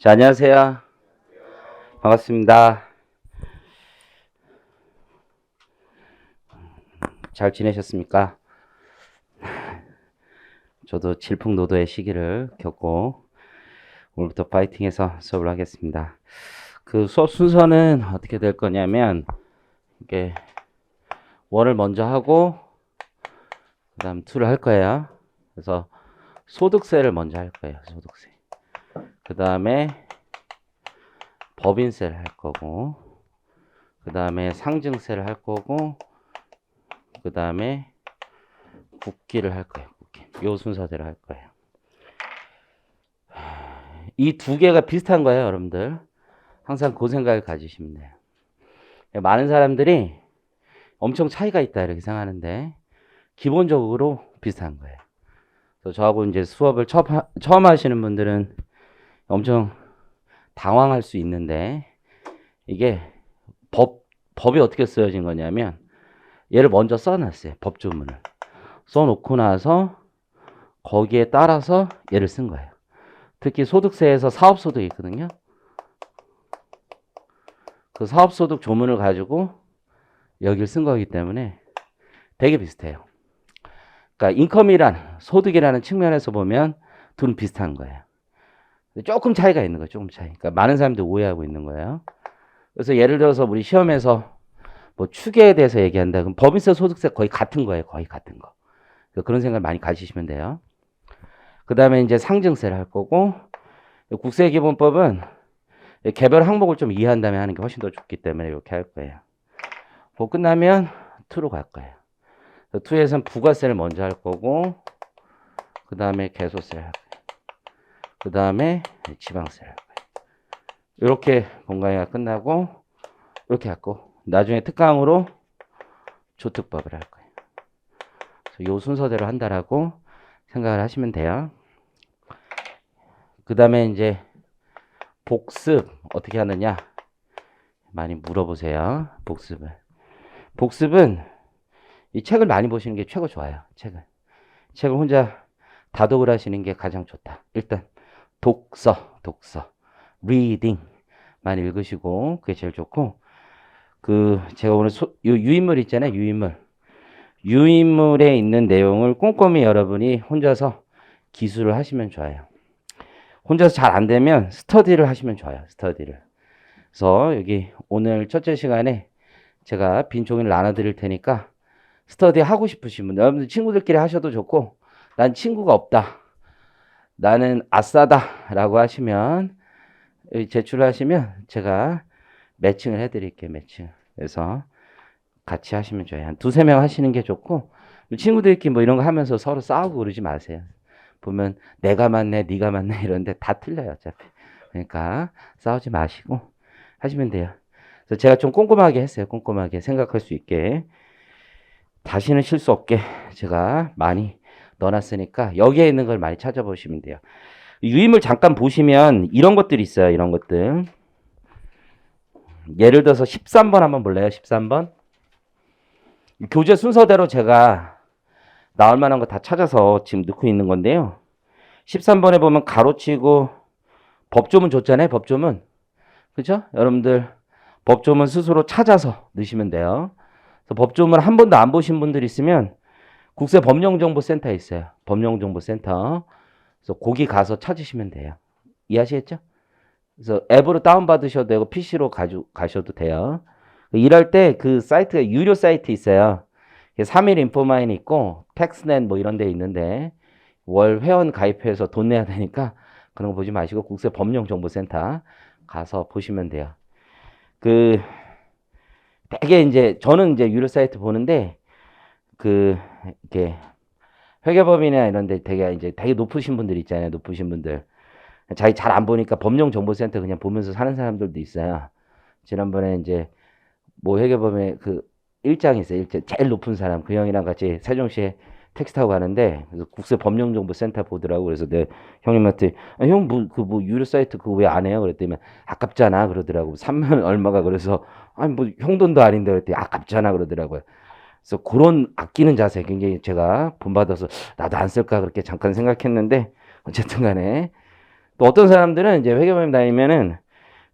자, 안녕하세요. 반갑습니다. 잘 지내셨습니까? 저도 질풍노도의 시기를 겪고 오늘부터 파이팅해서 수업을 하겠습니다. 그 수업 순서는 어떻게 될 거냐면 이게 1을 먼저 하고 그 다음 2를 할 거예요. 그래서 소득세를 먼저 할 거예요. 소득세. 그 다음에 법인세를 할 거고 그 다음에 상증세를 할 거고 그 다음에 국기를 할 거예요. 국기. 요 순서대로 할 거예요. 이 두 개가 비슷한 거예요, 여러분들. 항상 그 생각을 가지시면 돼요. 많은 사람들이 엄청 차이가 있다 이렇게 생각하는데 기본적으로 비슷한 거예요. 그래서 저하고 이제 수업을 처음 하시는 분들은 엄청 당황할 수 있는데 이게 법이 어떻게 쓰여진 거냐면 얘를 먼저 써놨어요. 법조문을. 써놓고 나서 거기에 따라서 얘를 쓴 거예요. 특히 소득세에서 사업소득이 있거든요. 그 사업소득 조문을 가지고 여기를 쓴 거기 때문에 되게 비슷해요. 그러니까 인컴이란 소득이라는 측면에서 보면 둘은 비슷한 거예요. 조금 차이가 있는 거예요. 조금 차이. 그러니까 많은 사람들이 오해하고 있는 거예요. 그래서 예를 들어서 우리 시험에서 뭐 추계에 대해서 얘기한다. 그럼 법인세, 소득세 거의 같은 거예요. 거의 같은 거. 그런 생각을 많이 가지시면 돼요. 그 다음에 이제 상증세를 할 거고 국세기본법은 개별 항목을 좀 이해한 다음에 하는 게 훨씬 더 좋기 때문에 이렇게 할 거예요. 그거 끝나면 2로 갈 거예요. 2에서는 부가세를 먼저 할 거고 그 다음에 개소세를 할 거예요. 그 다음에 지방세를 할 거예요. 이렇게 본강의가 끝나고 이렇게 하고 나중에 특강으로 조특법을 할 거예요. 그래서 이 순서대로 한다라고 생각을 하시면 돼요. 그 다음에 이제 복습 어떻게 하느냐 많이 물어보세요. 복습은 이 책을 많이 보시는 게 최고 좋아요. 책을 혼자 다독을 하시는 게 가장 좋다. 일단 독서 reading 많이 읽으시고 그게 제일 좋고 제가 오늘 유인물 있잖아요. 유인물에 있는 내용을 꼼꼼히 여러분이 혼자서 기술을 하시면 좋아요. 혼자서 잘 안 되면 스터디를 하시면 좋아요. 스터디를. 그래서 여기 오늘 첫째 시간에 제가 빈 종이를 나눠드릴 테니까 스터디 하고 싶으신 분들, 여러분들 친구들끼리 하셔도 좋고 난 친구가 없다. 나는 아싸다 라고 하시면 제출하시면 제가 매칭을 해드릴게요. 매칭. 그래서 같이 하시면 좋아요. 한 2-3명 하시는 게 좋고 친구들끼리 뭐 이런 거 하면서 서로 싸우고 그러지 마세요. 보면 내가 맞네 네가 맞네 이런데 다 틀려요. 어차피. 그러니까 싸우지 마시고 하시면 돼요. 그래서 제가 좀 꼼꼼하게 했어요. 꼼꼼하게 생각할 수 있게. 다시는 실수 없게 제가 많이 넣어놨으니까 여기에 있는 걸 많이 찾아보시면 돼요. 유임을 잠깐 보시면 이런 것들이 있어요. 이런 것들. 예를 들어서 13번 한번 볼래요? 13번. 교재 순서대로 제가 나올 만한 거 다 찾아서 지금 넣고 있는 건데요. 13번에 보면 가로치고 법조문 줬잖아요. 법조문. 그죠? 여러분들 법조문 스스로 찾아서 넣으시면 돼요. 그래서 법조문 한 번도 안 보신 분들 있으면 국세법령정보센터에 있어요. 법령정보센터. 그래서 거기 가서 찾으시면 돼요. 이해하시겠죠? 그래서 앱으로 다운받으셔도 되고 PC로 가셔도 돼요. 일할 때 그 사이트가 유료 사이트 있어요. 3일 인포마인 있고 텍스넷 뭐 이런 데 있는데 월 회원 가입해서 돈 내야 되니까 그런 거 보지 마시고 국세법령정보센터 가서 보시면 돼요. 되게 이제 저는 이제 유료 사이트 보는데 이렇게 회계법이나 이런 데 되게 높으신 분들 있잖아요. 높으신 분들. 자기 잘 안 보니까 법령정보센터 그냥 보면서 사는 사람들도 있어요. 지난번에 이제 뭐 회계법에 일장이 있어요. 일장 제일 높은 사람 그 형이랑 같이 세종시에 택시 타고 가는데 그래서 국세법령정보센터 보더라고. 그래서 내 형님한테 형 뭐 유료 사이트 그거 왜 안 해요? 그랬더니 아깝잖아 그러더라고. 3만 얼마가. 그래서 아니 뭐 형 돈도 아닌데 그랬더니 아깝잖아 그러더라고요. 그래서 그런 아끼는 자세 굉장히 제가 본받아서 나도 안 쓸까 그렇게 잠깐 생각했는데 어쨌든 간에 또 어떤 사람들은 이제 회계법인 다니면은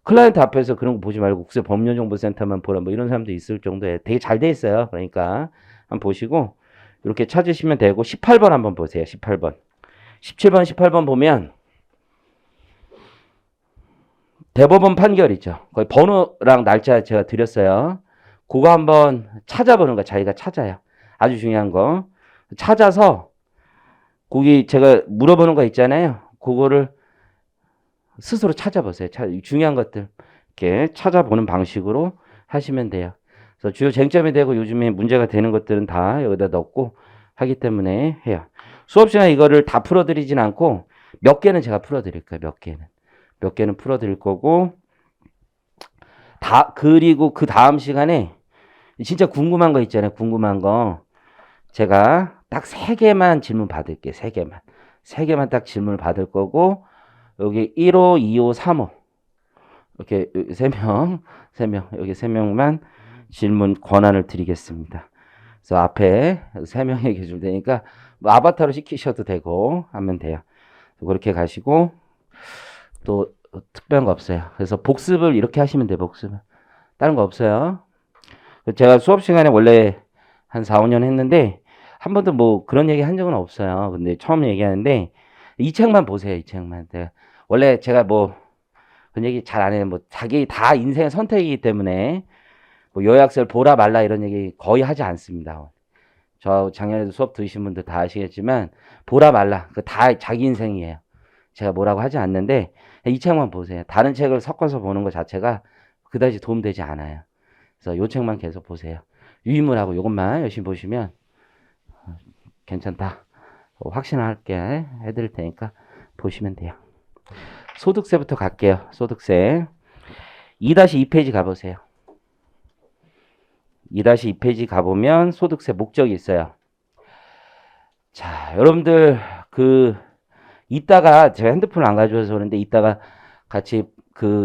클라이언트 앞에서 그런 거 보지 말고 국세 법률정보센터만 보라 뭐 이런 사람도 있을 정도에 되게 잘 돼 있어요. 그러니까 한번 보시고 이렇게 찾으시면 되고 18번 한번 보세요. 18번. 17번, 18번 보면 대법원 판결 있죠. 거기 번호랑 날짜 제가 드렸어요. 그거 한번 찾아보는 거 자기가 찾아요. 아주 중요한 거. 찾아서 거기 제가 물어보는 거 있잖아요. 그거를 스스로 찾아보세요. 중요한 것들 이렇게 찾아보는 방식으로 하시면 돼요. 그래서 주요 쟁점이 되고 요즘에 문제가 되는 것들은 다 여기다 넣고 하기 때문에 해요. 수업 시간에 이거를 다 풀어드리진 않고 몇 개는 제가 풀어드릴 거예요. 몇 개는 풀어드릴 거고 그리고 그 다음 시간에 진짜 궁금한 거 있잖아요. 궁금한 거 제가 딱 3개만 질문 받을게요. 3개만 딱 질문을 받을 거고 여기 1호, 2호, 3호 이렇게 3명 여기 3명만 질문 권한을 드리겠습니다. 그래서 앞에 3명에게 줄 테니까 뭐 아바타로 시키셔도 되고 하면 돼요. 그렇게 가시고 또 특별한 거 없어요. 그래서 복습을 이렇게 하시면 돼요. 복습을. 다른 거 없어요. 제가 수업 시간에 원래 한 4, 5년 했는데 한 번도 뭐 그런 얘기 한 적은 없어요. 근데 처음 얘기하는데 이 책만 보세요. 이 책만. 원래 제가 뭐 그런 얘기 잘 안 해요. 뭐 자기 다 인생의 선택이기 때문에 뭐 요약서를 보라 말라 이런 얘기 거의 하지 않습니다. 저 작년에도 수업 들으신 분들 다 아시겠지만 보라 말라 그 다 자기 인생이에요. 제가 뭐라고 하지 않는데 이 책만 보세요. 다른 책을 섞어서 보는 것 자체가 그다지 도움되지 않아요. 그래서 이 책만 계속 보세요. 유인물하고 이것만 열심히 보시면 괜찮다. 확신할게 해드릴 테니까 보시면 돼요. 소득세부터 갈게요. 소득세 2-2페이지 가보세요. 2-2페이지 가보면 소득세 목적이 있어요. 자, 여러분들 이따가 제가 핸드폰을 안 가져와서 그런데 이따가 같이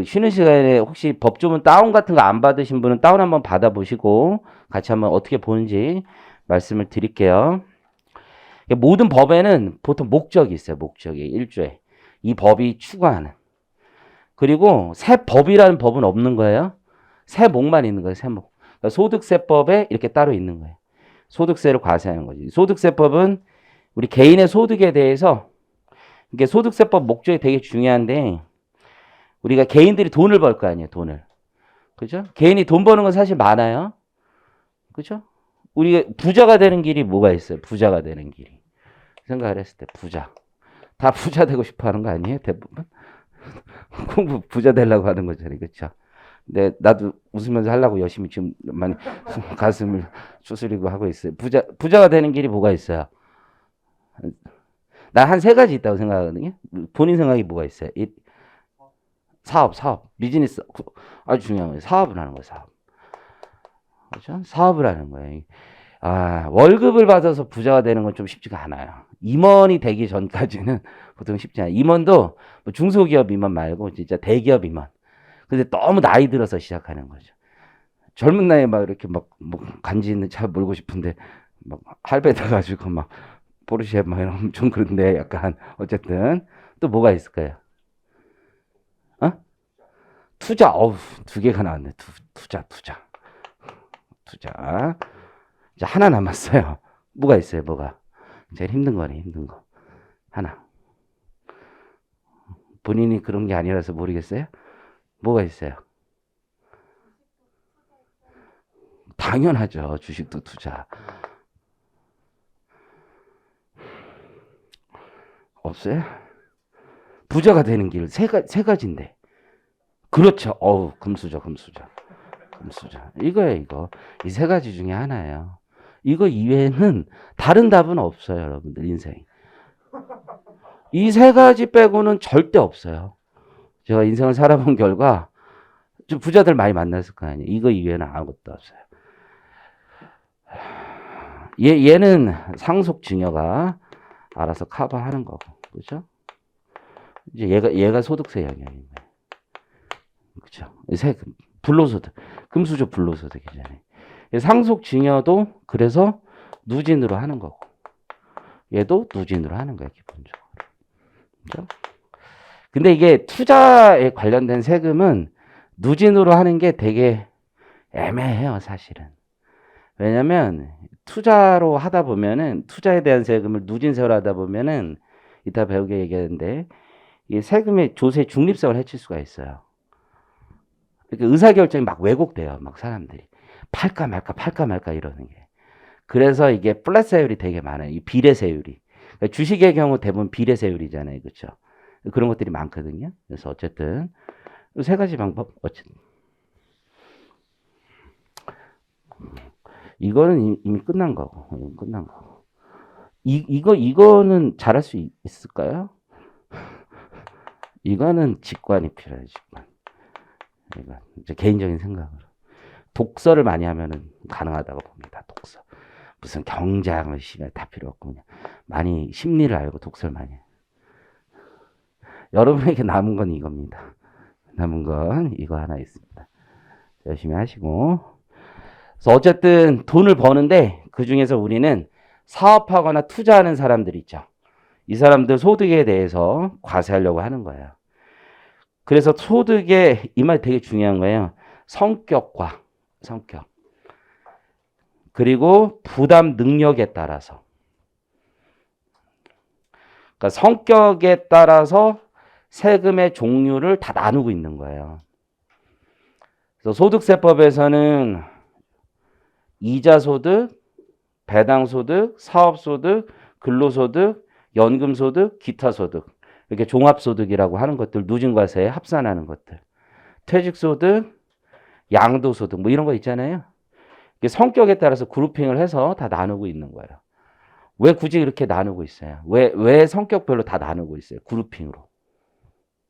쉬는 시간에 혹시 법조문 다운 같은 거 안 받으신 분은 다운 한번 받아보시고 같이 한번 어떻게 보는지 말씀을 드릴게요. 모든 법에는 보통 목적이 있어요. 목적이 1조에. 이 법이 추구하는. 그리고 세법이라는 법은 없는 거예요. 세목만 있는 거예요. 세목. 그러니까 소득세법에 이렇게 따로 있는 거예요. 소득세를 과세하는 거지. 소득세법은 우리 개인의 소득에 대해서 이게 소득세법 목적이 되게 중요한데 우리가 개인들이 돈을 벌 거 아니에요. 돈을. 그죠? 개인이 돈 버는 건 사실 많아요. 그죠? 우리가 부자가 되는 길이 뭐가 있어요? 부자가 되는 길이. 생각을 했을 때 부자. 다 부자 되고 싶어 하는 거 아니에요? 대부분? 공부 부자 되려고 하는 거잖아요. 그렇죠? 근데 나도 웃으면서 하려고 열심히 지금 많이 가슴을 추스리고 하고 있어요. 부자가 되는 길이 뭐가 있어요? 나 한 3가지 있다고 생각하거든요. 본인 생각이 뭐가 있어요? 사업, 비즈니스 아주 중요한 거예요. 사업을 하는 거예요. 사업. 그렇죠? 사업을 하는 거예요. 월급을 받아서 부자가 되는 건 좀 쉽지가 않아요. 임원이 되기 전까지는 보통 쉽지 않아요. 임원도 뭐 중소기업 임원 말고 진짜 대기업 임원. 근데 너무 나이 들어서 시작하는 거죠. 젊은 나이에 막 이렇게 막 간지 있는 차 몰고 싶은데 막 할배돼 가지고 막 포르쉐 막 이러면 좀 그런데 약간 어쨌든 또 뭐가 있을까요? 투자. 2개가 나왔네. 투자. 이제 하나 남았어요. 뭐가 있어요? 뭐가? 제일 힘든 거네. 힘든 거. 하나. 본인이 그런 게 아니라서 모르겠어요? 뭐가 있어요? 당연하죠. 주식도 투자. 없어요? 부자가 되는 길 세 가지인데. 그렇죠. 금수저. 이거예요, 이거. 이 3가지 중에 하나예요. 이거 이외에는 다른 답은 없어요, 여러분들 인생. 이 3가지 빼고는 절대 없어요. 제가 인생을 살아본 결과 좀 부자들 많이 만났을 거 아니에요. 이거 이외에는 아무것도 없어요. 얘는 상속 증여가 알아서 커버하는 거고, 그렇죠? 이제 얘가 소득세 영역인 거예요. 그렇죠? 불로소득, 금수저 불로소득이잖아요. 상속 증여도 그래서 누진으로 하는 거고, 얘도 누진으로 하는 거예요, 기본적으로. 그렇죠? 근데 이게 투자에 관련된 세금은 누진으로 하는 게 되게 애매해요, 사실은. 왜냐면 투자로 하다 보면은 투자에 대한 세금을 누진세로 하다 보면은 이따 배우게 얘기하는데 이 세금의 조세 중립성을 해칠 수가 있어요. 그러니까 의사결정이 막 왜곡돼요. 막 사람들이 팔까 말까 팔까 말까 이러는 게. 그래서 이게 플랫세율이 되게 많아요. 이 비례세율이. 그러니까 주식의 경우 대부분 비례세율이잖아요. 그렇죠? 그런 것들이 많거든요. 그래서 어쨌든 세 가지 방법 어쨌든 이거는 이미 끝난 거고 끝난 거고 이거는 잘할 수 있을까요? 이거는 직관이 필요해요. 직관. 이거 이제 개인적인 생각으로 독서를 많이 하면은 가능하다고 봅니다. 독서 무슨 경제학을 시간 다 필요 없고 그냥 많이 심리를 알고 독서를 많이 해요. 여러분에게 남은 건 이겁니다. 남은 건 이거 하나 있습니다. 열심히 하시고. 그래서 어쨌든 돈을 버는데 그 중에서 우리는 사업하거나 투자하는 사람들 있죠. 이 사람들 소득에 대해서 과세하려고 하는 거예요. 그래서 소득의 이 말 되게 중요한 거예요. 성격과 성격 그리고 부담 능력에 따라서 그러니까 성격에 따라서 세금의 종류를 다 나누고 있는 거예요. 그래서 소득세법에서는 이자소득, 배당소득, 사업소득, 근로소득, 연금소득, 기타소득 이렇게 종합소득이라고 하는 것들 누진과세에 합산하는 것들 퇴직소득, 양도소득 뭐 이런 거 있잖아요. 이게 성격에 따라서 그룹핑을 해서 다 나누고 있는 거예요. 왜 굳이 이렇게 나누고 있어요? 왜 성격별로 다 나누고 있어요? 그룹핑으로.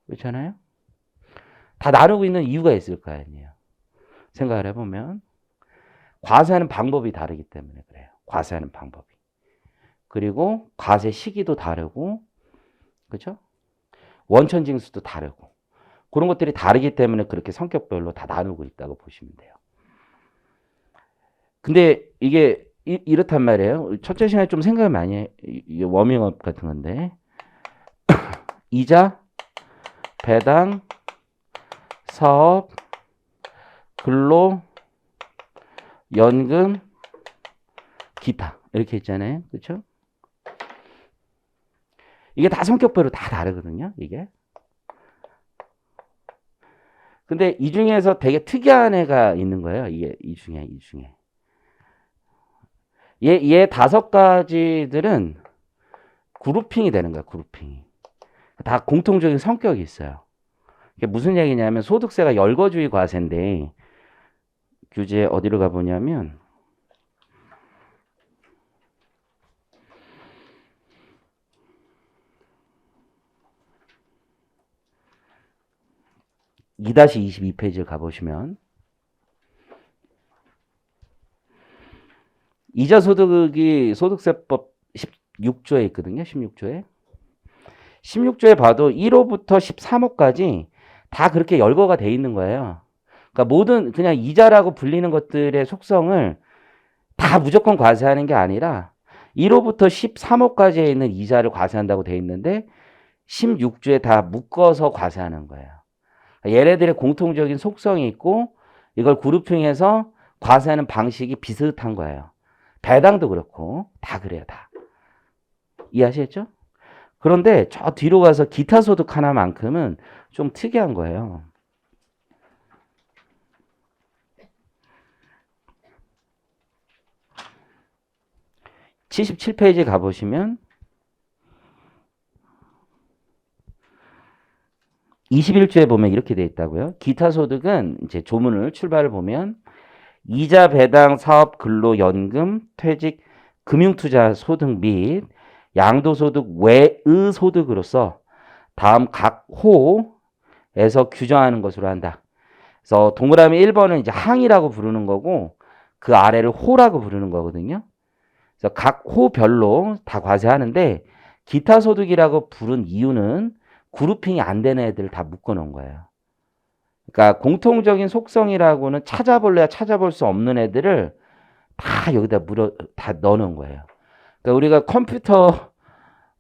그렇잖아요? 다 나누고 있는 이유가 있을 거 아니에요. 생각을 해보면 과세하는 방법이 다르기 때문에 그래요. 과세하는 방법이. 그리고 과세 시기도 다르고 그렇죠? 원천징수도 다르고 그런 것들이 다르기 때문에 그렇게 성격별로 다 나누고 있다고 보시면 돼요. 근데 이게 이렇단 말이에요. 첫째 시간에 좀 생각을 많이 해. 워밍업 같은 건데 이자, 배당, 사업, 근로, 연금, 기타 이렇게 있잖아요. 그렇죠? 이게 다 성격별로 다 다르거든요. 이게. 근데 이 중에서 되게 특이한 애가 있는 거예요. 이게 이 중에. 얘 다섯 가지들은 그룹핑이 되는 거야. 그룹핑이. 다 공통적인 성격이 있어요. 이게 무슨 얘기냐면 소득세가 열거주의 과세인데 규제 어디로 가보냐면 2-22페이지를 가보시면 이자소득이 소득세법 16조에 있거든요. 16조에. 16조에 봐도 1호부터 13호까지 다 그렇게 열거가 돼 있는 거예요. 그러니까 모든 그냥 이자라고 불리는 것들의 속성을 다 무조건 과세하는 게 아니라 1호부터 13호까지에 있는 이자를 과세한다고 돼 있는데 16조에 다 묶어서 과세하는 거예요. 얘네들의 공통적인 속성이 있고 이걸 그룹핑해서 과세하는 방식이 비슷한 거예요. 배당도 그렇고 다 그래요. 다. 이해하시겠죠? 그런데 저 뒤로 가서 기타 소득 하나만큼은 좀 특이한 거예요. (77페이지) 가보시면 21조에 보면 이렇게 돼 있다고요. 기타 소득은 이제 조문을 출발을 보면 이자, 배당, 사업, 근로, 연금, 퇴직, 금융투자 소득 및 양도소득 외의 소득으로서 다음 각 호에서 규정하는 것으로 한다. 그래서 동그라미 1번은 이제 항이라고 부르는 거고 그 아래를 호라고 부르는 거거든요. 그래서 각 호별로 다 과세하는데 기타 소득이라고 부른 이유는 그룹핑이 안 되는 애들을 다 묶어 놓은 거예요. 그러니까 공통적인 속성이라고는 찾아볼래야 찾아볼 수 없는 애들을 다 여기다 다 넣어 놓은 거예요. 그러니까 우리가 컴퓨터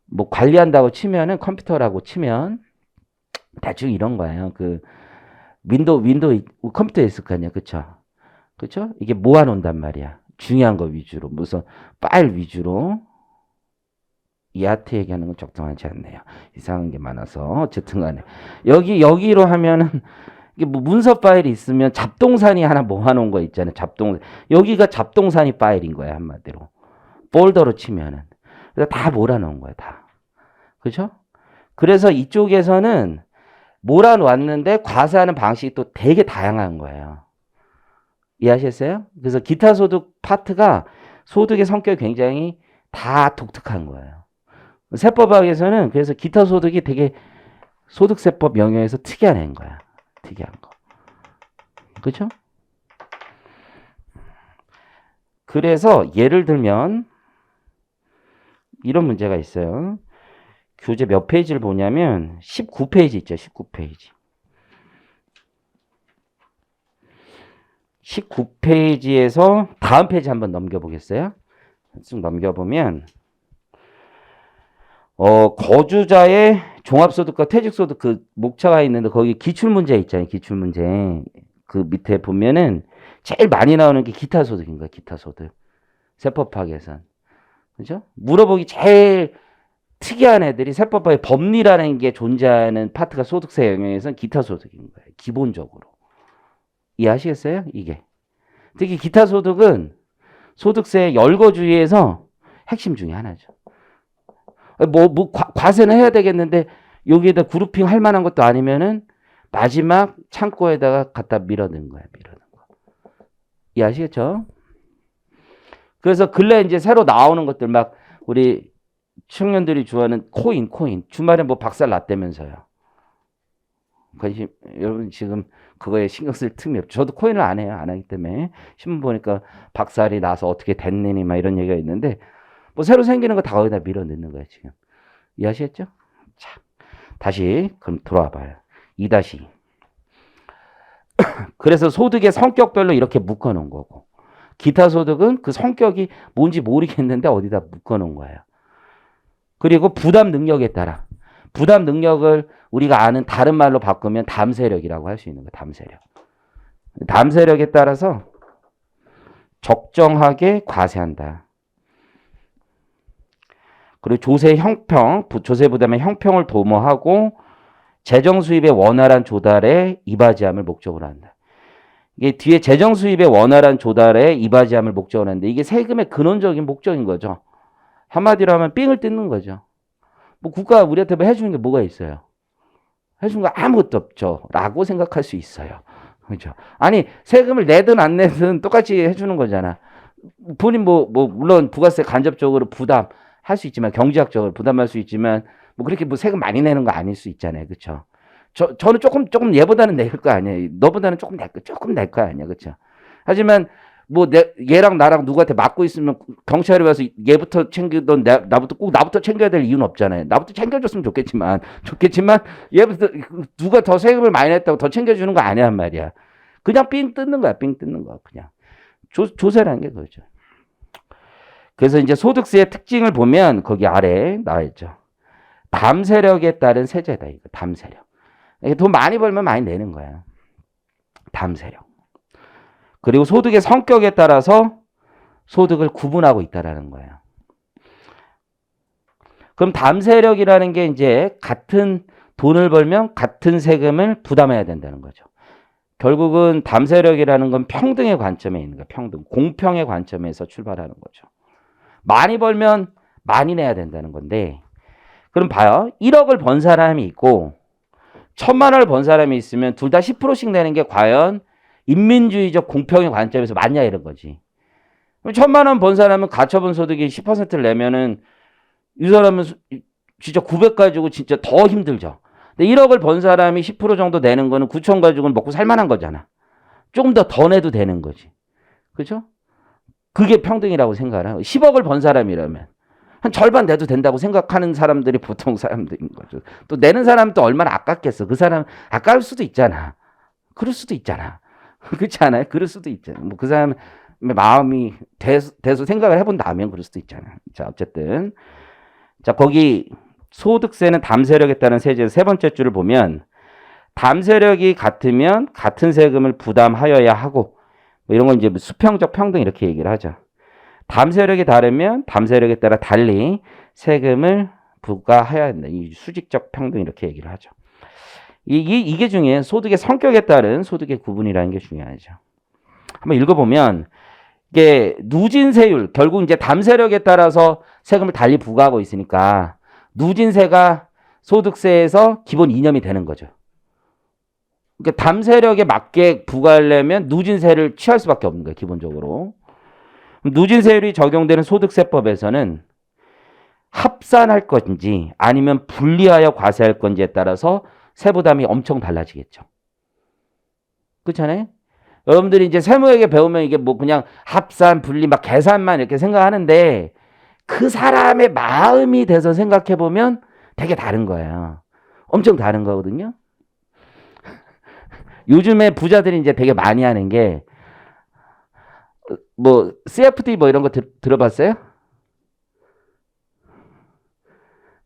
뭐 관리한다고 치면은 컴퓨터라고 치면 대충 이런 거예요. 그 윈도우 컴퓨터에 있을 거 아니야, 그쵸? 그쵸? 이게 모아놓는단 말이야. 중요한 거 위주로, 무슨 파일 위주로. 이 아트 얘기하는 건 적당하지 않네요. 이상한 게 많아서 어쨌든 간에 여기로 하면은 이게 뭐 문서 파일이 있으면 잡동사니 하나 모아놓은 거 있잖아요. 여기가 잡동사니 파일인 거야, 한마디로. 폴더로 치면은. 그래서 다 몰아놓은 거야, 다. 그죠? 그래서 이쪽에서는 몰아놨는데 과세하는 방식이 또 되게 다양한 거예요. 이해하셨어요? 그래서 기타 소득 파트가 소득의 성격이 굉장히 다 독특한 거예요. 세법학에서는 그래서 기타 소득이 되게 소득세법 영역에서 특이한 애인 거야. 특이한 거. 그렇죠? 그래서 예를 들면 이런 문제가 있어요. 교재 몇 페이지를 보냐면 19페이지 있죠. 19페이지. 19페이지에서 다음 페이지 한번 넘겨보겠어요? 쭉 넘겨보면 거주자의 종합소득과 퇴직소득 그 목차가 있는데 거기 기출문제 있잖아요. 기출문제. 그 밑에 보면은 제일 많이 나오는 게 기타소득인 거예요. 기타소득. 세법학에선. 그죠? 물어보기 제일 특이한 애들이 세법학의 법리라는 게 존재하는 파트가 소득세 영역에서는 기타소득인 거예요. 기본적으로. 이해하시겠어요? 이게. 특히 기타소득은 소득세 열거주의에서 핵심 중에 하나죠. 과세는 해야 되겠는데 여기에다 그룹핑 할 만한 것도 아니면은 마지막 창고에다가 갖다 밀어넣은 거야. 밀어넣은 거. 이해하시겠죠? 그래서 근래 이제 새로 나오는 것들 막 우리 청년들이 좋아하는 코인. 주말에 뭐 박살 났다면서요. 관심, 여러분 지금 그거에 신경 쓸 틈이 없죠. 저도 코인을 안 해요. 안 하기 때문에. 신문 보니까 박살이 나서 어떻게 됐느니 막 이런 얘기가 있는데 뭐 새로 생기는 거 다 거기다 밀어 넣는 거예요, 지금. 이해하시겠죠? 자, 다시 그럼 들어와 봐요. 2-2. 그래서 소득의 성격별로 이렇게 묶어 놓은 거고. 기타 소득은 그 성격이 뭔지 모르겠는데 어디다 묶어 놓은 거예요. 그리고 부담 능력에 따라 부담 능력을 우리가 아는 다른 말로 바꾸면 담세력이라고 할 수 있는 거예요. 담세력. 담세력에 따라서 적정하게 과세한다. 그리고 조세 형평, 조세 부담의 형평을 도모하고 재정 수입의 원활한 조달에 이바지함을 목적으로 한다. 이게 뒤에 재정 수입의 원활한 조달에 이바지함을 목적으로 하는데 이게 세금의 근원적인 목적인 거죠. 한마디로 하면 삥을 뜯는 거죠. 뭐 국가가 우리한테 뭐 해주는 게 뭐가 있어요? 해주는 거 아무것도 없죠. 라고 생각할 수 있어요. 그죠? 아니, 세금을 내든 안 내든 똑같이 해주는 거잖아. 본인 물론 부가세 간접적으로 부담할 수 있지만, 경제학적으로 부담할 수 있지만, 뭐 그렇게 뭐 세금 많이 내는 거 아닐 수 있잖아요. 그쵸? 저는 조금 얘보다는 낼 거 아니에요. 너보다는 조금 낼 거 아니야. 그쵸? 하지만, 뭐, 얘랑 나랑 누구한테 맞고 있으면 경찰이 와서 얘부터 챙기던 나부터 챙겨야 될 이유는 없잖아요. 나부터 챙겨줬으면 좋겠지만, 얘부터 누가 더 세금을 많이 냈다고 더 챙겨주는 거 아니야, 말이야. 그냥 삥 뜯는 거야, 그냥. 조세라는 게 그거죠. 그래서 이제 소득세의 특징을 보면 거기 아래에 나와 있죠. 담세력에 따른 세제다, 이거. 담세력. 돈 많이 벌면 많이 내는 거야. 담세력. 그리고 소득의 성격에 따라서 소득을 구분하고 있다라는 거예요. 그럼 담세력이라는 게 이제 같은 돈을 벌면 같은 세금을 부담해야 된다는 거죠. 결국은 담세력이라는 건 평등의 관점에 있는 거예요. 평등, 공평의 관점에서 출발하는 거죠. 많이 벌면 많이 내야 된다는 건데 그럼 봐요. 1억을 번 사람이 있고 1,000만 원을 번 사람이 있으면 둘 다 10%씩 내는 게 과연 인민주의적 공평의 관점에서 맞냐 이런 거지. 1,000만 원 번 사람은 가처분 소득이 10%를 내면은 이 사람은 진짜 900 가지고 진짜 더 힘들죠. 근데 1억을 번 사람이 10% 정도 내는 거는 9천 가지고는 먹고 살만한 거잖아. 조금 더 내도 되는 거지. 그렇죠? 그게 평등이라고 생각을 하고 10억을 번 사람이라면 한 절반 내도 된다고 생각하는 사람들이 보통 사람들인 거죠. 또 내는 사람은 또 얼마나 아깝겠어. 그 사람 아까울 수도 있잖아. 그럴 수도 있잖아. 그렇지 않아요? 그럴 수도 있잖아요. 뭐 그 사람의 마음이 돼서 생각을 해본다면 그럴 수도 있잖아요. 자, 어쨌든. 자, 거기 소득세는 담세력에 따른 세제 세 번째 줄을 보면 담세력이 같으면 같은 세금을 부담하여야 하고 뭐 이런 건 이제 수평적 평등 이렇게 얘기를 하죠. 담세력이 다르면 담세력에 따라 달리 세금을 부과해야 한다. 이 수직적 평등 이렇게 얘기를 하죠. 이게 중요해요. 소득의 성격에 따른 소득의 구분이라는 게 중요하죠. 한번 읽어보면 이게 누진세율, 결국 이제 담세력에 따라서 세금을 달리 부과하고 있으니까 누진세가 소득세에서 기본 이념이 되는 거죠. 그러니까 담세력에 맞게 부과하려면 누진세를 취할 수밖에 없는 거예요. 기본적으로. 누진세율이 적용되는 소득세법에서는 합산할 건지 아니면 분리하여 과세할 건지에 따라서 세부담이 엄청 달라지겠죠. 그렇잖아요? 여러분들이 이제 세무회계 배우면 이게 뭐 그냥 합산, 분리, 막 계산만 이렇게 생각하는데 그 사람의 마음이 돼서 생각해 보면 되게 다른 거예요. 엄청 다른 거거든요. 요즘에 부자들이 이제 되게 많이 하는 게 뭐 CFD 뭐 이런 거 들어봤어요?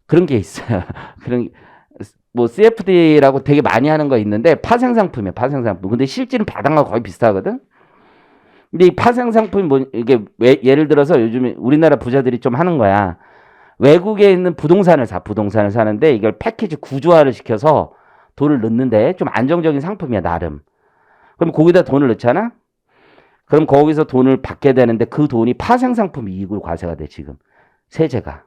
그런 게 있어요. 그런 뭐 CFD라고 되게 많이 하는 거 있는데 파생상품이에요. 파생상품. 근데 실질은 바닥과 거의 비슷하거든. 근데 이 파생상품이 뭐 이게 예를 들어서 요즘에 우리나라 부자들이 좀 하는 거야. 외국에 있는 부동산을 사는데 이걸 패키지 구조화를 시켜서 돈을 넣는데 좀 안정적인 상품이야 나름. 그럼 거기다 돈을 넣잖아. 그럼 거기서 돈을 받게 되는데 그 돈이 파생상품 이익으로 과세가 돼 지금 세제가.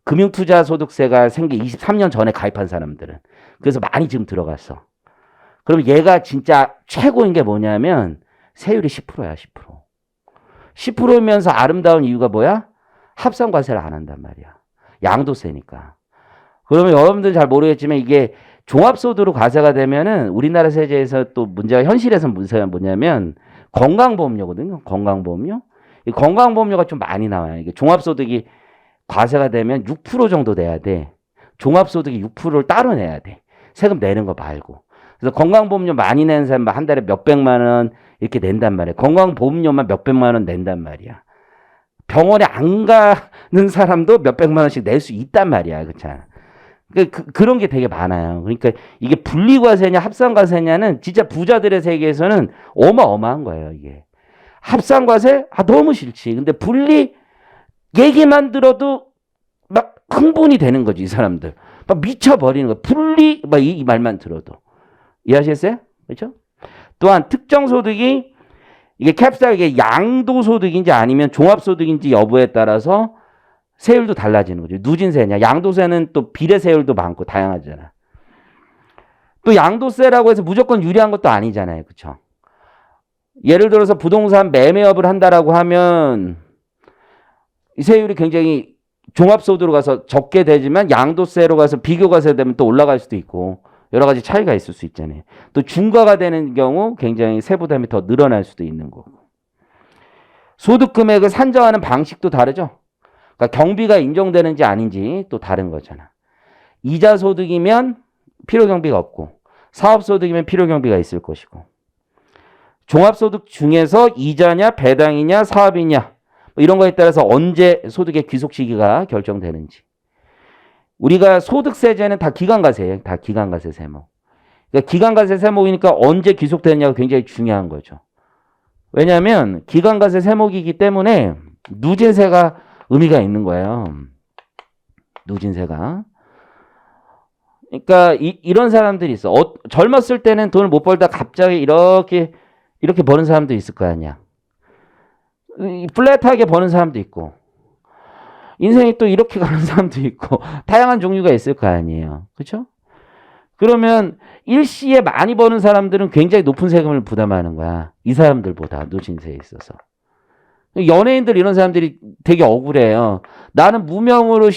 금융투자소득세가 생기 23년 전에 가입한 사람들은. 그래서 많이 지금 들어갔어. 그럼 얘가 진짜 최고인 게 뭐냐면 세율이 10%야 10%. 10%면서 아름다운 이유가 뭐야? 합산과세를 안 한단 말이야. 양도세니까. 그러면 여러분들 잘 모르겠지만 이게 종합소득으로 과세가 되면은 우리나라 세제에서 또 문제가 현실에서 문제가 뭐냐면 건강보험료거든요. 건강보험료. 이 건강보험료가 좀 많이 나와요. 이게 종합소득이 과세가 되면 6% 정도 내야 돼. 종합소득이 6%를 따로 내야 돼. 세금 내는 거 말고. 그래서 건강보험료 많이 내는 사람 한 달에 몇백만 원 이렇게 낸단 말이야. 건강보험료만 몇백만 원 낸단 말이야. 병원에 안 가는 사람도 몇백만 원씩 낼 수 있단 말이야. 그렇잖아. 그런 게 되게 많아요. 그러니까 이게 분리과세냐 합산과세냐는 진짜 부자들의 세계에서는 어마어마한 거예요. 이게. 합산과세? 아 너무 싫지. 근데 분리 얘기만 들어도 막 흥분이 되는 거지, 이 사람들. 막 미쳐버리는 거야. 분리, 막 이 말만 들어도. 이해하시겠어요? 그렇죠? 또한 특정 소득이 이게 이게 양도소득인지 아니면 종합소득인지 여부에 따라서 세율도 달라지는 거죠. 누진세냐. 양도세는 또 비례세율도 많고 다양하잖아. 또 양도세라고 해서 무조건 유리한 것도 아니잖아요. 그렇죠? 예를 들어서 부동산 매매업을 한다라고 하면 이 세율이 굉장히 종합소득으로 가서 적게 되지만 양도세로 가서 비교과세 되면 또 올라갈 수도 있고 여러 가지 차이가 있을 수 있잖아요. 또 중과가 되는 경우 굉장히 세부담이 더 늘어날 수도 있는 거고. 소득 금액을 산정하는 방식도 다르죠. 그러니까 경비가 인정되는지 아닌지 또 다른 거잖아. 이자 소득이면 필요경비가 없고 사업소득이면 필요경비가 있을 것이고 종합소득 중에서 이자냐 배당이냐 사업이냐 이런 거에 따라서 언제 소득의 귀속 시기가 결정되는지. 우리가 소득세제는 다 기간과세예요. 다 기간과세 세목. 그러니까 기간과세 세목이니까 언제 귀속되느냐가 굉장히 중요한 거죠. 왜냐하면 기간과세 세목이기 때문에 누진세가 의미가 있는 거예요. 누진세가. 그러니까 이런 사람들이 있어. 젊었을 때는 돈을 못 벌다 갑자기 이렇게 버는 사람도 있을 거 아니야. 플랫하게 버는 사람도 있고 인생이 또 이렇게 가는 사람도 있고 다양한 종류가 있을 거 아니에요. 그렇죠? 그러면 일시에 많이 버는 사람들은 굉장히 높은 세금을 부담하는 거야. 이 사람들보다 누진세에 있어서. 연예인들 이런 사람들이 되게 억울해요. 나는 무명으로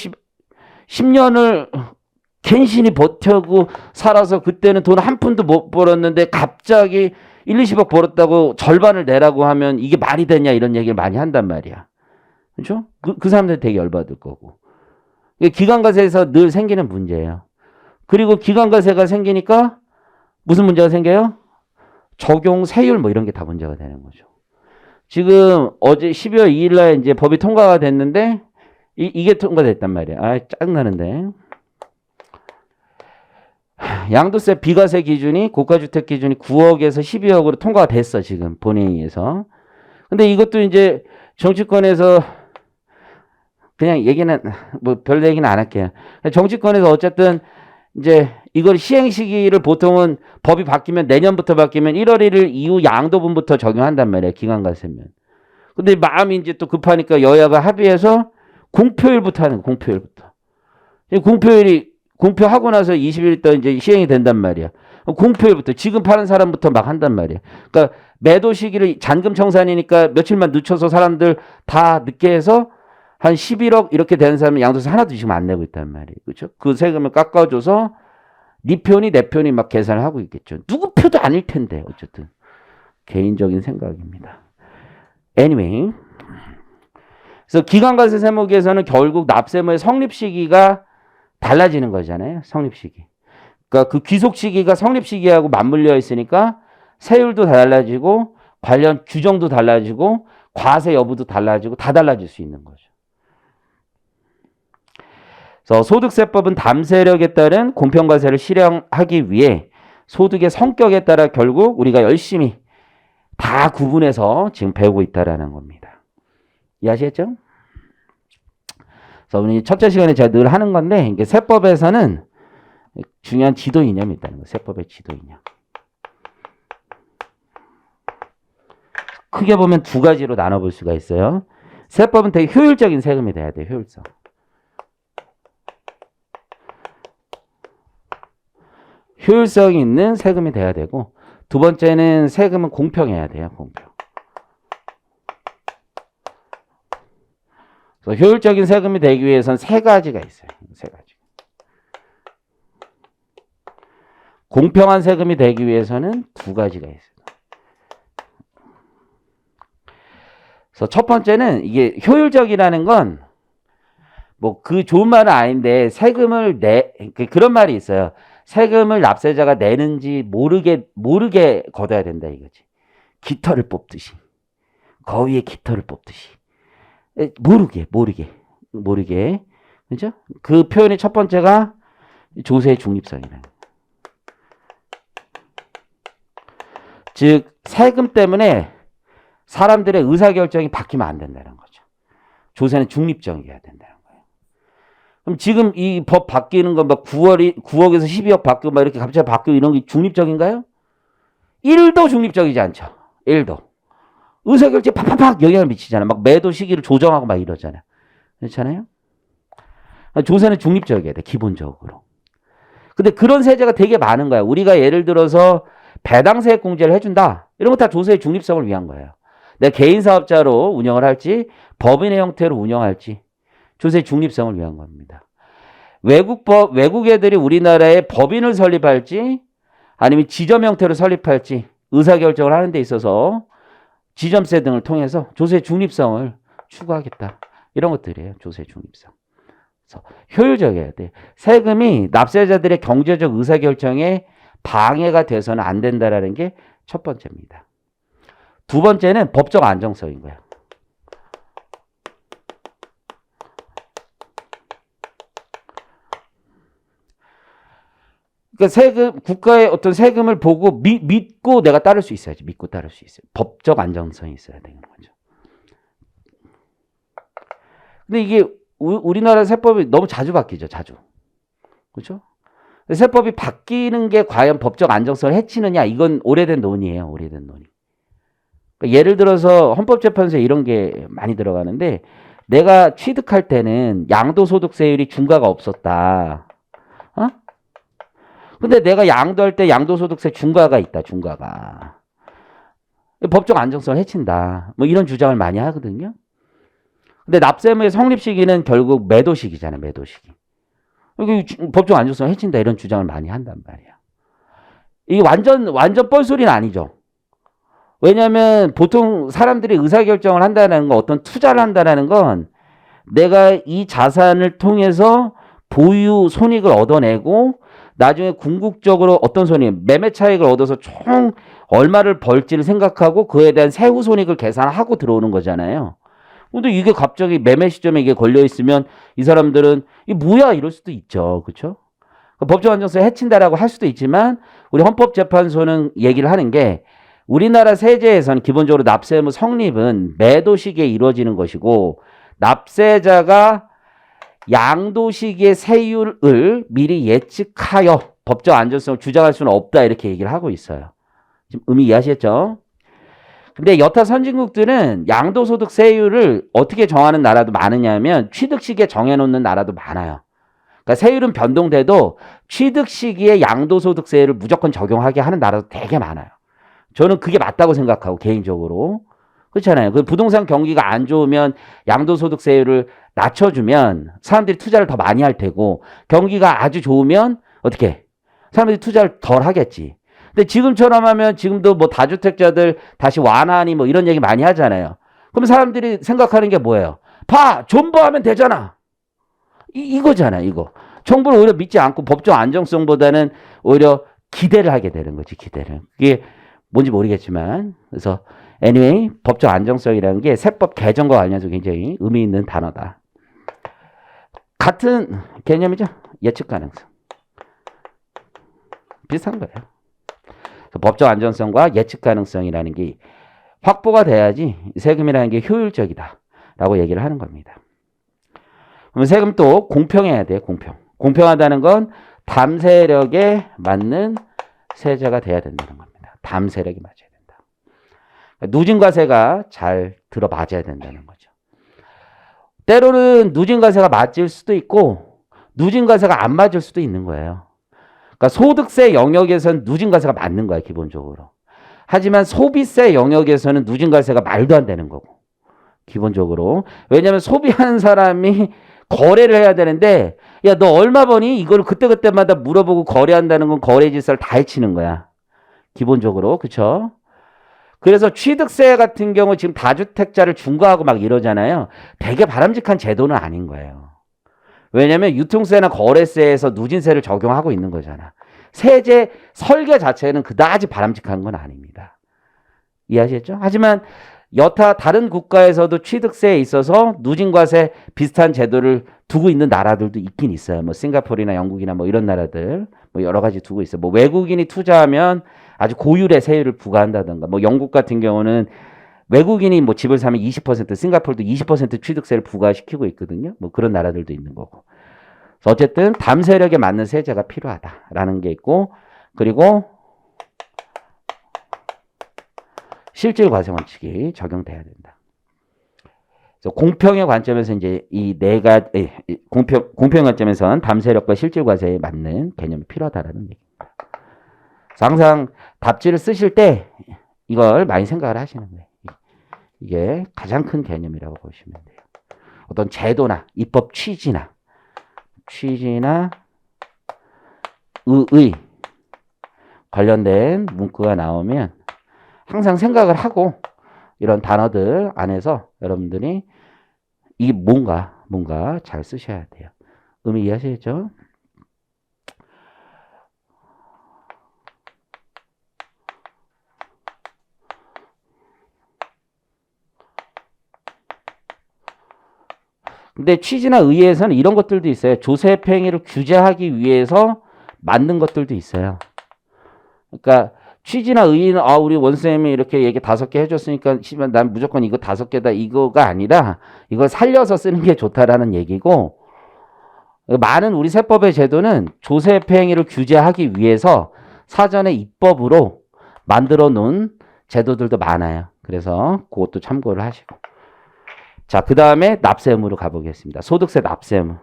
10년을 갱신히 버텨고 살아서 그때는 돈 한 푼도 못 벌었는데 갑자기 1, 20억 벌었다고 절반을 내라고 하면 이게 말이 되냐 이런 얘기를 많이 한단 말이야. 그렇죠? 그 사람들 되게 열받을 거고. 기간과세에서 늘 생기는 문제예요. 그리고 기간과세가 생기니까 무슨 문제가 생겨요? 적용 세율 뭐 이런 게 다 문제가 되는 거죠. 지금 어제 12월 2일 날 이제 법이 통과가 됐는데 이게 통과됐단 말이야. 아, 짜증나는데. 양도세 비과세 기준이 고가주택 기준이 9억에서 12억으로 통과가 됐어 지금 본회의에서. 근데 이것도 이제 정치권에서 그냥 얘기는 뭐 별 얘기는 안 할게요. 정치권에서 어쨌든 이제 이걸 시행 시기를 보통은 법이 바뀌면 내년부터 바뀌면 1월 1일 이후 양도분부터 적용한단 말이야 기간과세면. 근데 마음이 이제 또 급하니까 여야가 합의해서 공표일부터 하는 거야, 공표일부터. 공표하고 나서 20일 있다 이제 시행이 된단 말이야. 공표일부터 지금 파는 사람부터 막 한단 말이야. 그러니까 매도 시기를 잔금 청산이니까 며칠만 늦춰서 사람들 다 늦게 해서 한 11억 이렇게 되는 사람은 양도세 하나도 지금 안 내고 있단 말이에요. 그렇죠? 그 세금을 깎아줘서 네 편이 내 편이 막 계산을 하고 있겠죠. 누구 표도 아닐 텐데 어쨌든 개인적인 생각입니다. Anyway, 그래서 기간과세 세무기에서는 결국 납세무의 성립 시기가 달라지는 거잖아요. 성립 시기. 그러니까 그 귀속 시기가 성립 시기하고 맞물려 있으니까 세율도 달라지고 관련 규정도 달라지고 과세 여부도 달라지고 다 달라질 수 있는 거죠. 그래서 소득세법은 담세력에 따른 공평과세를 실행하기 위해 소득의 성격에 따라 결국 우리가 열심히 다 구분해서 지금 배우고 있다라는 겁니다. 이해하시겠죠? 그래서 우리 첫째 시간에 제가 늘 하는 건데 이게 세법에서는 중요한 지도 이념이 있다는 거예요. 세법의 지도 이념. 크게 보면 두 가지로 나눠볼 수가 있어요. 세법은 되게 효율적인 세금이 돼야 돼요. 효율성. 효율성이 있는 세금이 돼야 되고 두 번째는 세금은 공평해야 돼요. 공평. 그래서 효율적인 세금이 되기 위해서는 세 가지가 있어요. 세 가지. 공평한 세금이 되기 위해서는 두 가지가 있어요. 그래서 첫 번째는 이게 효율적이라는 건 뭐 그 좋은 말은 아닌데 세금을 그런 말이 있어요. 세금을 납세자가 내는지 모르게 걷어야 된다 이거지. 깃털을 뽑듯이. 거위의 깃털을 뽑듯이. 모르게. 그죠? 그 표현의 첫 번째가 조세의 중립성이라는. 즉 세금 때문에 사람들의 의사결정이 바뀌면 안 된다는 거죠. 조세는 중립적이어야 된다는 거예요. 그럼 지금 이 법 바뀌는 건 막 9억에서 12억 바뀌고 막 이렇게 갑자기 바뀌고 이런 게 중립적인가요? 1도 중립적이지 않죠. 1도. 의사결정에 팍팍팍 영향을 미치잖아요. 막 매도 시기를 조정하고 막 이러잖아요. 그렇잖아요? 조세는 중립적이어야 돼, 기본적으로. 근데 그런 세제가 되게 많은 거야. 우리가 예를 들어서 배당세액 공제를 해준다. 이런 거 다 조세의 중립성을 위한 거예요. 내가 개인 사업자로 운영을 할지 법인의 형태로 운영할지 조세의 중립성을 위한 겁니다. 외국 애들이 우리나라에 법인을 설립할지 아니면 지점 형태로 설립할지 의사결정을 하는 데 있어서 지점세 등을 통해서 조세의 중립성을 추구하겠다. 이런 것들이에요. 조세의 중립성. 그래서 효율적이어야 돼. 세금이 납세자들의 경제적 의사결정에 방해가 돼서는 안 된다라는 게 첫 번째입니다. 두 번째는 법적 안정성인 거예요. 그러니까 국가의 어떤 세금을 보고 믿고 내가 따를 수 있어야지. 믿고 따를 수 있어요. 법적 안정성이 있어야 되는 거죠. 근데 이게 우리나라 세법이 너무 자주 바뀌죠. 자주. 그렇죠? 세법이 바뀌는 게 과연 법적 안정성을 해치느냐? 이건 오래된 논의예요. 오래된 논의. 그러니까 예를 들어서 헌법재판소에 이런 게 많이 들어가는데 내가 취득할 때는 양도소득세율이 중과가 없었다. 어? 근데 내가 양도할 때 양도소득세 중과가 있다. 중과가. 법적 안정성을 해친다. 뭐 이런 주장을 많이 하거든요. 근데 납세무의 성립 시기는 결국 매도 시기잖아요. 매도 시기. 법적 안정성을 해친다. 이런 주장을 많이 한단 말이야. 이게 완전 뻘소리는 아니죠. 왜냐하면 보통 사람들이 의사결정을 한다는 거, 어떤 투자를 한다는 건 내가 이 자산을 통해서 보유 손익을 얻어내고 나중에 궁극적으로 어떤 손익, 매매 차익을 얻어서 총 얼마를 벌지를 생각하고 그에 대한 세후 손익을 계산하고 들어오는 거잖아요. 근데 이게 갑자기 매매 시점에 이게 걸려 있으면 이 사람들은 이게 뭐야 이럴 수도 있죠. 그렇죠? 법적 안정성 해친다라고 할 수도 있지만 우리 헌법재판소는 얘기를 하는 게 우리나라 세제에서는 기본적으로 납세 의무 성립은 매도 시기에 이루어지는 것이고 납세자가 양도 시기의 세율을 미리 예측하여 법적 안정성을 주장할 수는 없다 이렇게 얘기를 하고 있어요. 지금 의미 이해하시겠죠? 근데 여타 선진국들은 양도소득 세율을 어떻게 정하는 나라도 많으냐면 취득 시기에 정해놓는 나라도 많아요. 그러니까 세율은 변동돼도 취득 시기에 양도소득세를 무조건 적용하게 하는 나라도 되게 많아요. 저는 그게 맞다고 생각하고 개인적으로. 그렇잖아요. 그 부동산 경기가 안 좋으면 양도소득세율을 낮춰주면 사람들이 투자를 더 많이 할 테고 경기가 아주 좋으면 어떻게 사람들이 투자를 덜 하겠지. 근데 지금처럼 하면 지금도 뭐 다주택자들 다시 완화하니 뭐 이런 얘기 많이 하잖아요. 그럼 사람들이 생각하는 게 뭐예요? 존버하면 되잖아. 이거잖아, 이거. 정부를 오히려 믿지 않고 법적 안정성보다는 오히려 기대를 하게 되는 거지, 기대를. 그게 뭔지 모르겠지만. 그래서 anyway, 법적 안정성이라는 게 세법 개정과 관련해서 굉장히 의미 있는 단어다. 같은 개념이죠? 예측 가능성. 비슷한 거예요. 법적 안정성과 예측 가능성이라는 게 확보가 돼야지 세금이라는 게 효율적이다라고 얘기를 하는 겁니다. 그러면 세금도 공평해야 돼요. 공평하다는 건 담세력에 맞는 세제가 돼야 된다는 겁니다. 담세력이 맞아야 된다. 누진과세가 잘 들어맞아야 된다는 거죠. 때로는 누진과세가 맞을 수도 있고 누진과세가 안 맞을 수도 있는 거예요. 그러니까 소득세 영역에서는 누진과세가 맞는 거야, 기본적으로. 하지만 소비세 영역에서는 누진과세가 말도 안 되는 거고, 기본적으로. 왜냐하면 소비하는 사람이 거래를 해야 되는데, 야, 너 얼마 버니? 이걸 그때그때마다 물어보고 거래한다는 건 거래 질서를 다 해치는 거야. 기본적으로. 그쵸? 그래서 취득세 같은 경우 지금 다주택자를 중과하고 막 이러잖아요. 되게 바람직한 제도는 아닌 거예요. 왜냐면 유통세나 거래세에서 누진세를 적용하고 있는 거잖아. 세제 설계 자체는 그다지 바람직한 건 아닙니다. 이해하시겠죠? 하지만 여타 다른 국가에서도 취득세에 있어서 누진과세 비슷한 제도를 두고 있는 나라들도 있긴 있어요. 뭐 싱가포르나 영국이나 뭐 이런 나라들 뭐 여러 가지 두고 있어요. 뭐 외국인이 투자하면 아주 고율의 세율을 부과한다든가, 뭐 영국 같은 경우는 외국인이 뭐 집을 사면 20%, 싱가포르도 20% 취득세를 부과시키고 있거든요. 뭐 그런 나라들도 있는 거고. 어쨌든 담세력에 맞는 세제가 필요하다라는 게 있고, 그리고 실질 과세 원칙이 적용돼야 된다. 그래서 공평의 관점에서 이제 이 네가 공평 관점에서는 담세력과 실질 과세에 맞는 개념이 필요하다라는 얘기입니다. 그래서 항상 답지를 쓰실 때 이걸 많이 생각을 하시는 거예요. 이게 가장 큰 개념이라고 보시면 돼요. 어떤 제도나 입법 취지나 의의 관련된 문구가 나오면 항상 생각을 하고 이런 단어들 안에서 여러분들이 이게 뭔가 잘 쓰셔야 돼요. 의미 이해하시겠죠? 근데 취지나 의의에서는 이런 것들도 있어요. 조세흡 행위를 규제하기 위해서 만든 것들도 있어요. 그러니까 취지나 의의는 우리 원쌤이 이렇게 얘기 5개 해줬으니까 난 무조건 이거 5개다 이거가 아니라 이걸 살려서 쓰는 게 좋다라는 얘기고, 많은 우리 세법의 제도는 조세흡 행위를 규제하기 위해서 사전에 입법으로 만들어 놓은 제도들도 많아요. 그래서 그것도 참고를 하시고. 자, 그 다음에 납세 의무로 가보겠습니다. 소득세 납세 의무.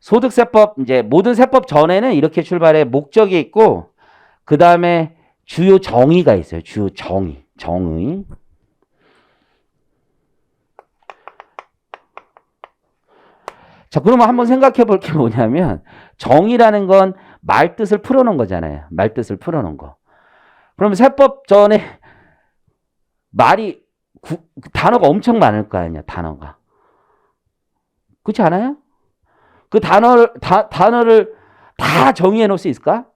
소득세법, 이제 모든 세법 전에는 이렇게 출발해 목적이 있고, 그 다음에 주요 정의가 있어요. 주요 정의. 자, 그러면 한번 생각해 볼 게 뭐냐면, 정의라는 건 말뜻을 풀어놓은 거잖아요. 말뜻을 풀어놓은 거. 그러면 세법 전에 단어가 엄청 많을 거 아니야, 단어가. 그렇지 않아요? 그 단어를 다 정의해 놓을 수 있을까?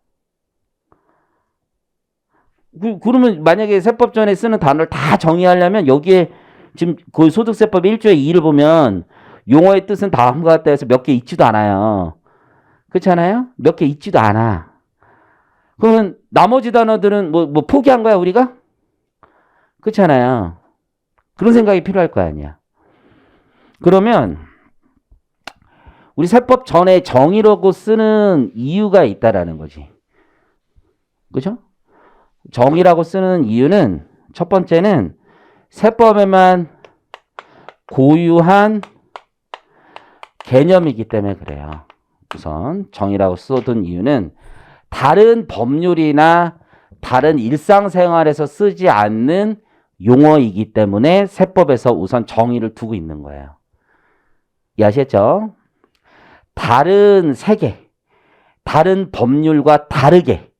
그러면 만약에 세법 전에 쓰는 단어를 다 정의하려면 여기에 지금 그 소득세법 1조의 2를 보면 용어의 뜻은 다음과 같다 해서 몇 개 있지도 않아요. 그렇잖아요? 몇 개 있지도 않아. 그러면 나머지 단어들은 뭐 포기한 거야, 우리가? 그렇잖아요. 그런 생각이 필요할 거 아니야. 그러면 우리 세법 전에 정의라고 쓰는 이유가 있다라는 거지. 그죠? 정의라고 쓰는 이유는 첫 번째는 세법에만 고유한 개념이기 때문에 그래요. 우선 정의라고 써둔 이유는 다른 법률이나 다른 일상생활에서 쓰지 않는 용어이기 때문에 세법에서 우선 정의를 두고 있는 거예요. 이해하셨죠? 다른 세계, 다른 법률과 다르게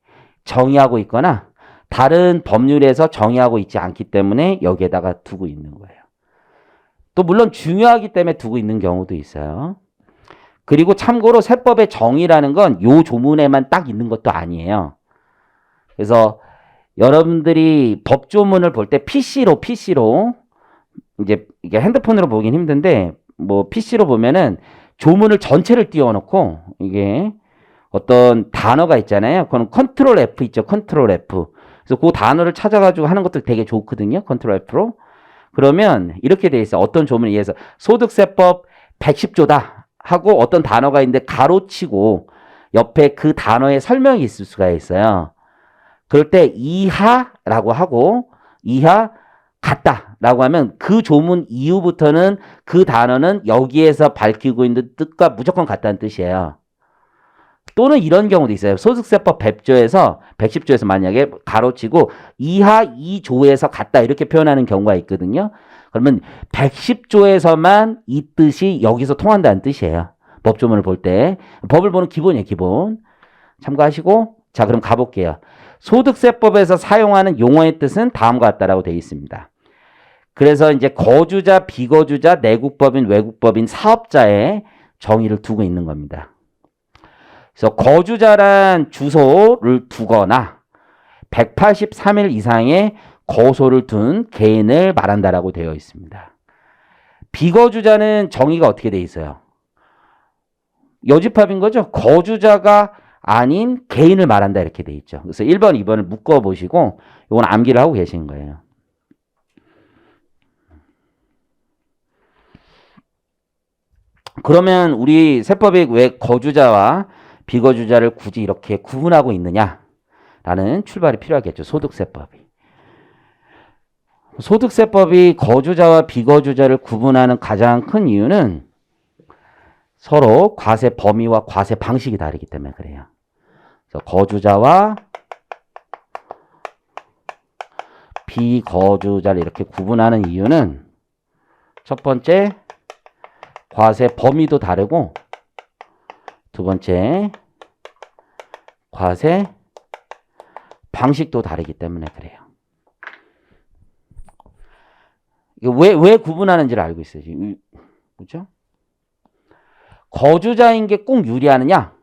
정의하고 있거나 다른 법률에서 정의하고 있지 않기 때문에 여기에다가 두고 있는 거예요. 또 물론 중요하기 때문에 두고 있는 경우도 있어요. 그리고 참고로 세법의 정의라는 건 요 조문에만 딱 있는 것도 아니에요. 그래서 여러분들이 법조문을 볼 때 PC로 이제 이게 핸드폰으로 보긴 힘든데 뭐 PC로 보면은 조문을 전체를 띄워놓고 이게 어떤 단어가 있잖아요. 그건 컨트롤 F 있죠. 컨트롤 F. 그래서 그 단어를 찾아가지고 하는 것도 되게 좋거든요. 컨트롤 F로. 그러면 이렇게 돼 있어요. 어떤 조문에 의해서 소득세법 110조다 하고 어떤 단어가 있는데 가로치고 옆에 그 단어의 설명이 있을 수가 있어요. 그럴 때 이하라고 하고 이하 같다라고 하면 그 조문 이후부터는 그 단어는 여기에서 밝히고 있는 뜻과 무조건 같다는 뜻이에요. 또는 이런 경우도 있어요. 소득세법 110조에서 만약에 가로치고 이하 2조에서 같다 이렇게 표현하는 경우가 있거든요. 그러면 110조에서만 이 뜻이 여기서 통한다는 뜻이에요. 법조문을 볼 때. 법을 보는 기본이에요. 기본. 참고하시고 자 그럼 가볼게요. 소득세법에서 사용하는 용어의 뜻은 다음과 같다라고 되어 있습니다. 그래서 이제 거주자, 비거주자, 내국법인, 외국법인, 사업자의 정의를 두고 있는 겁니다. 그래서 거주자란 주소를 두거나 183일 이상의 거소를 둔 개인을 말한다라고 되어 있습니다. 비거주자는 정의가 어떻게 되어 있어요? 여집합인 거죠. 거주자가 아닌 개인을 말한다 이렇게 돼 있죠. 그래서 1번, 2번을 묶어보시고 이건 암기를 하고 계신 거예요. 그러면 우리 세법이 왜 거주자와 비거주자를 굳이 이렇게 구분하고 있느냐라는 출발이 필요하겠죠. 소득세법이. 소득세법이 거주자와 비거주자를 구분하는 가장 큰 이유는 서로 과세 범위와 과세 방식이 다르기 때문에 그래요. 그래서 거주자와 비거주자를 이렇게 구분하는 이유는 첫 번째 과세 범위도 다르고 두 번째 과세 방식도 다르기 때문에 그래요. 왜 구분하는지를 알고 있어요. 그렇죠? 거주자인 게 꼭 유리하느냐?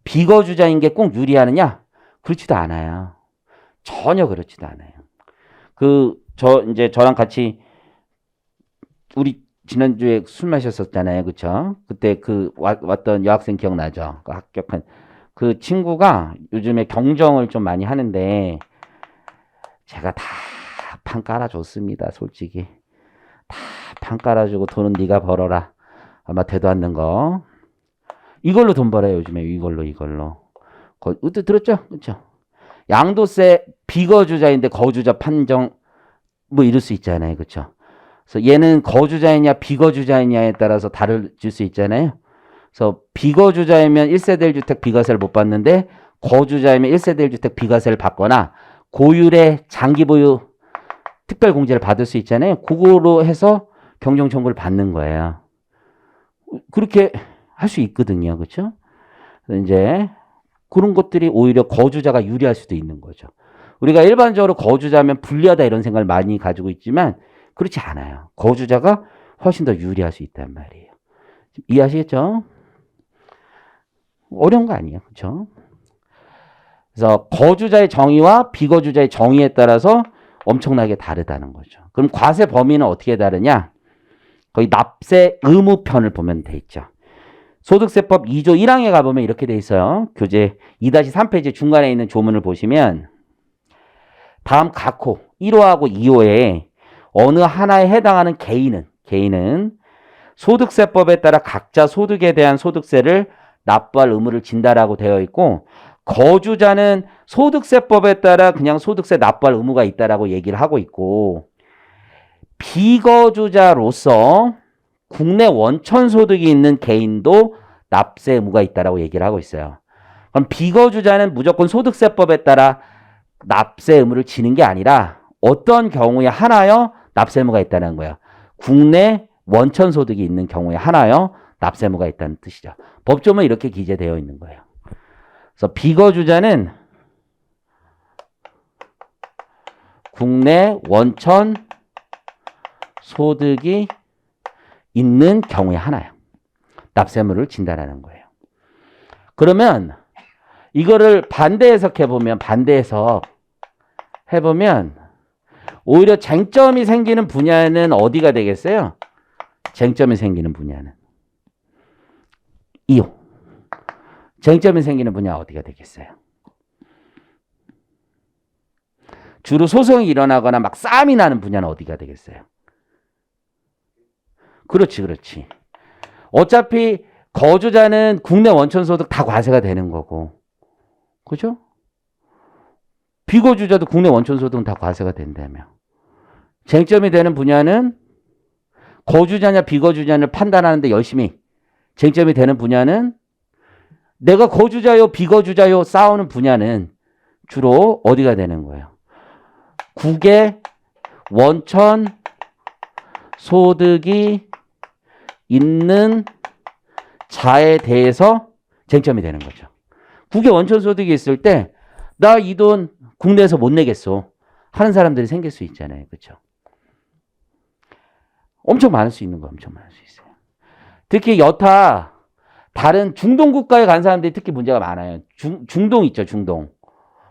비거주자인 게 꼭 유리하느냐? 그렇지도 않아요. 전혀 그렇지도 않아요. 이제 저랑 같이 우리 지난주에 술 마셨었잖아요. 그쵸? 그때 왔던 여학생 기억나죠? 그 합격한 그 친구가 요즘에 경정을 좀 많이 하는데 제가 다 판 깔아줬습니다. 솔직히. 다 판 깔아주고 돈은 네가 벌어라. 아마 되도 않는 거. 이걸로 돈 벌어요. 요즘에 이걸로. 들었죠? 그렇죠? 양도세 비거주자인데 거주자 판정 뭐 이럴 수 있잖아요. 그렇죠? 그래서 얘는 거주자이냐 비거주자이냐에 따라서 다를 수 있잖아요. 그래서 비거주자이면 1세대 1주택 비과세를 못 받는데 거주자이면 1세대 1주택 비과세를 받거나 고율의 장기 보유 특별공제를 받을 수 있잖아요. 그거로 해서 경정 청구를 받는 거예요. 그렇게 할 수 있거든요. 그렇죠? 이제 그런 것들이 오히려 거주자가 유리할 수도 있는 거죠. 우리가 일반적으로 거주자면 불리하다 이런 생각을 많이 가지고 있지만 그렇지 않아요. 거주자가 훨씬 더 유리할 수 있단 말이에요. 이해하시겠죠? 어려운 거 아니에요. 그렇죠? 그래서 거주자의 정의와 비거주자의 정의에 따라서 엄청나게 다르다는 거죠. 그럼 과세 범위는 어떻게 다르냐? 거의 납세 의무편을 보면 돼 있죠. 소득세법 2조 1항에 가보면 이렇게 돼 있어요. 교재 2-3페이지 중간에 있는 조문을 보시면 다음 각호 1호하고 2호에 어느 하나에 해당하는 개인은 소득세법에 따라 각자 소득에 대한 소득세를 납부할 의무를 진다라고 되어 있고, 거주자는 소득세법에 따라 그냥 소득세 납부할 의무가 있다라고 얘기를 하고 있고, 비거주자로서 국내 원천 소득이 있는 개인도 납세 의무가 있다라고 얘기를 하고 있어요. 그럼 비거주자는 무조건 소득세법에 따라 납세 의무를 지는 게 아니라 어떤 경우에 하나여 납세 의무가 있다는 거예요. 국내 원천 소득이 있는 경우에 하나여 납세 의무가 있다는 뜻이죠. 법조문은 이렇게 기재되어 있는 거예요. 그래서 비거주자는 국내 원천 소득이 있는 경우에 하나요. 납세의무를 진다라는 거예요. 그러면 이거를 반대 해석해보면, 오히려 쟁점이 생기는 분야는 어디가 되겠어요? 쟁점이 생기는 분야는 2호. 쟁점이 생기는 분야 어디가 되겠어요? 주로 소송이 일어나거나 막 싸움이 나는 분야는 어디가 되겠어요? 그렇지. 어차피 거주자는 국내 원천소득 다 과세가 되는 거고, 그죠? 비거주자도 국내 원천소득은 다 과세가 된다며. 쟁점이 되는 분야는 거주자냐 비거주자를 판단하는데 열심히 쟁점이 되는 분야는, 내가 거주자요 비거주자요 싸우는 분야는 주로 어디가 되는 거예요? 국외 원천 소득이 있는 자에 대해서 쟁점이 되는 거죠. 국외 원천 소득이 있을 때 나 이 돈 국내에서 못 내겠어 하는 사람들이 생길 수 있잖아요. 그렇죠? 엄청 많을 수 있는 거, 엄청 많을 수 있어요. 특히 여타 다른 중동 국가에 간 사람들이 특히 문제가 많아요. 중동 있죠, 중동.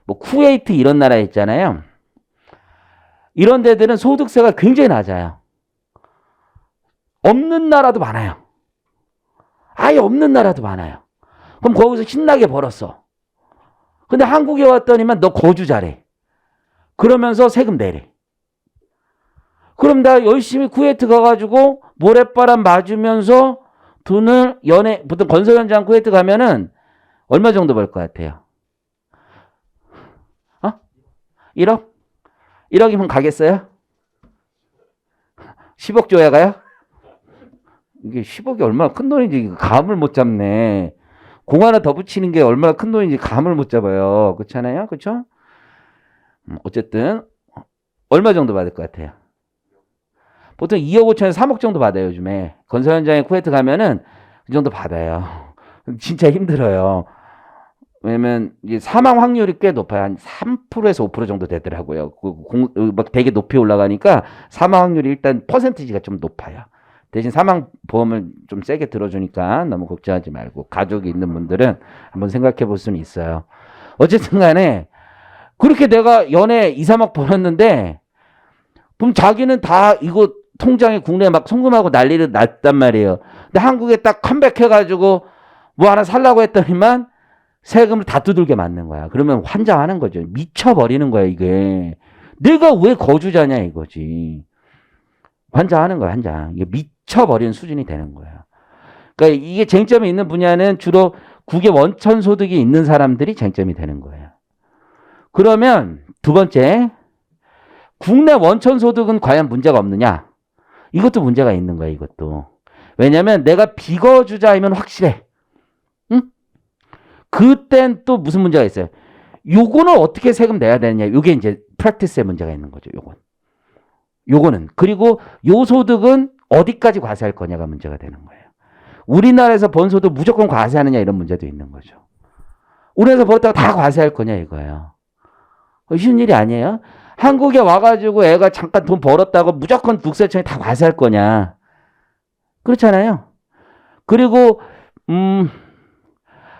뭐 쿠웨이트 이런 나라 있잖아요. 이런 데들은 소득세가 굉장히 낮아요. 없는 나라도 많아요. 아예 없는 나라도 많아요. 그럼 거기서 신나게 벌었어. 근데 한국에 왔더니만 너 거주자래. 그러면서 세금 내래. 그럼 나 열심히 쿠웨이트 가가지고 모래바람 맞으면서 돈을 보통 건설 현장 쿠웨이트 가면은 얼마 정도 벌 것 같아요? 1억? 1억이면 가겠어요? 10억 줘야 가요? 이게 10억이 얼마나 큰 돈인지 감을 못 잡네. 공 하나 더 붙이는 게 얼마나 큰 돈인지 감을 못 잡아요. 그렇잖아요? 그렇죠? 어쨌든 얼마 정도 받을 것 같아요? 보통 2억 5천에서 3억 정도 받아요. 요즘에 건설 현장에 쿠웨이트 가면은 그 정도 받아요. 진짜 힘들어요. 왜냐면 이제 사망 확률이 꽤 높아요. 한 3%에서 5% 정도 되더라고요. 막 되게 높이 올라가니까 사망 확률이 일단 퍼센티지가 좀 높아요. 대신 사망 보험을 좀 세게 들어주니까 너무 걱정하지 말고, 가족이 있는 분들은 한번 생각해 볼 수는 있어요. 어쨌든 간에 그렇게 내가 연에 2, 3억 벌었는데, 그럼 자기는 다 이거 통장에 국내에 막 송금하고 난리를 났단 말이에요. 근데 한국에 딱 컴백해가지고 뭐 하나 살라고 했더니만 세금을 다 두들겨 맞는 거야. 그러면 환장하는 거죠. 미쳐버리는 거야, 이게. 내가 왜 거주자냐 이거지. 환장하는 거야, 환장. 이게 미쳐버리는 수준이 되는 거야. 그러니까 이게 쟁점이 있는 분야는 주로 국외 원천 소득이 있는 사람들이 쟁점이 되는 거예요. 그러면 두 번째, 국내 원천 소득은 과연 문제가 없느냐? 이것도 문제가 있는 거예요, 이것도. 왜냐면 내가 비거주자이면 확실해. 응? 그땐 또 무슨 문제가 있어요? 요거는 어떻게 세금 내야 되느냐? 요게 이제 프랙티스의 문제가 있는 거죠, 요거는. 그리고 요 소득은 어디까지 과세할 거냐가 문제가 되는 거예요. 우리나라에서 번 소득 무조건 과세하느냐 이런 문제도 있는 거죠. 우리나라에서 벌었다가 다 과세할 거냐 이거예요. 쉬운 일이 아니에요. 한국에 와가지고 애가 잠깐 돈 벌었다고 무조건 국세청에 다 과세할 거냐. 그렇잖아요. 그리고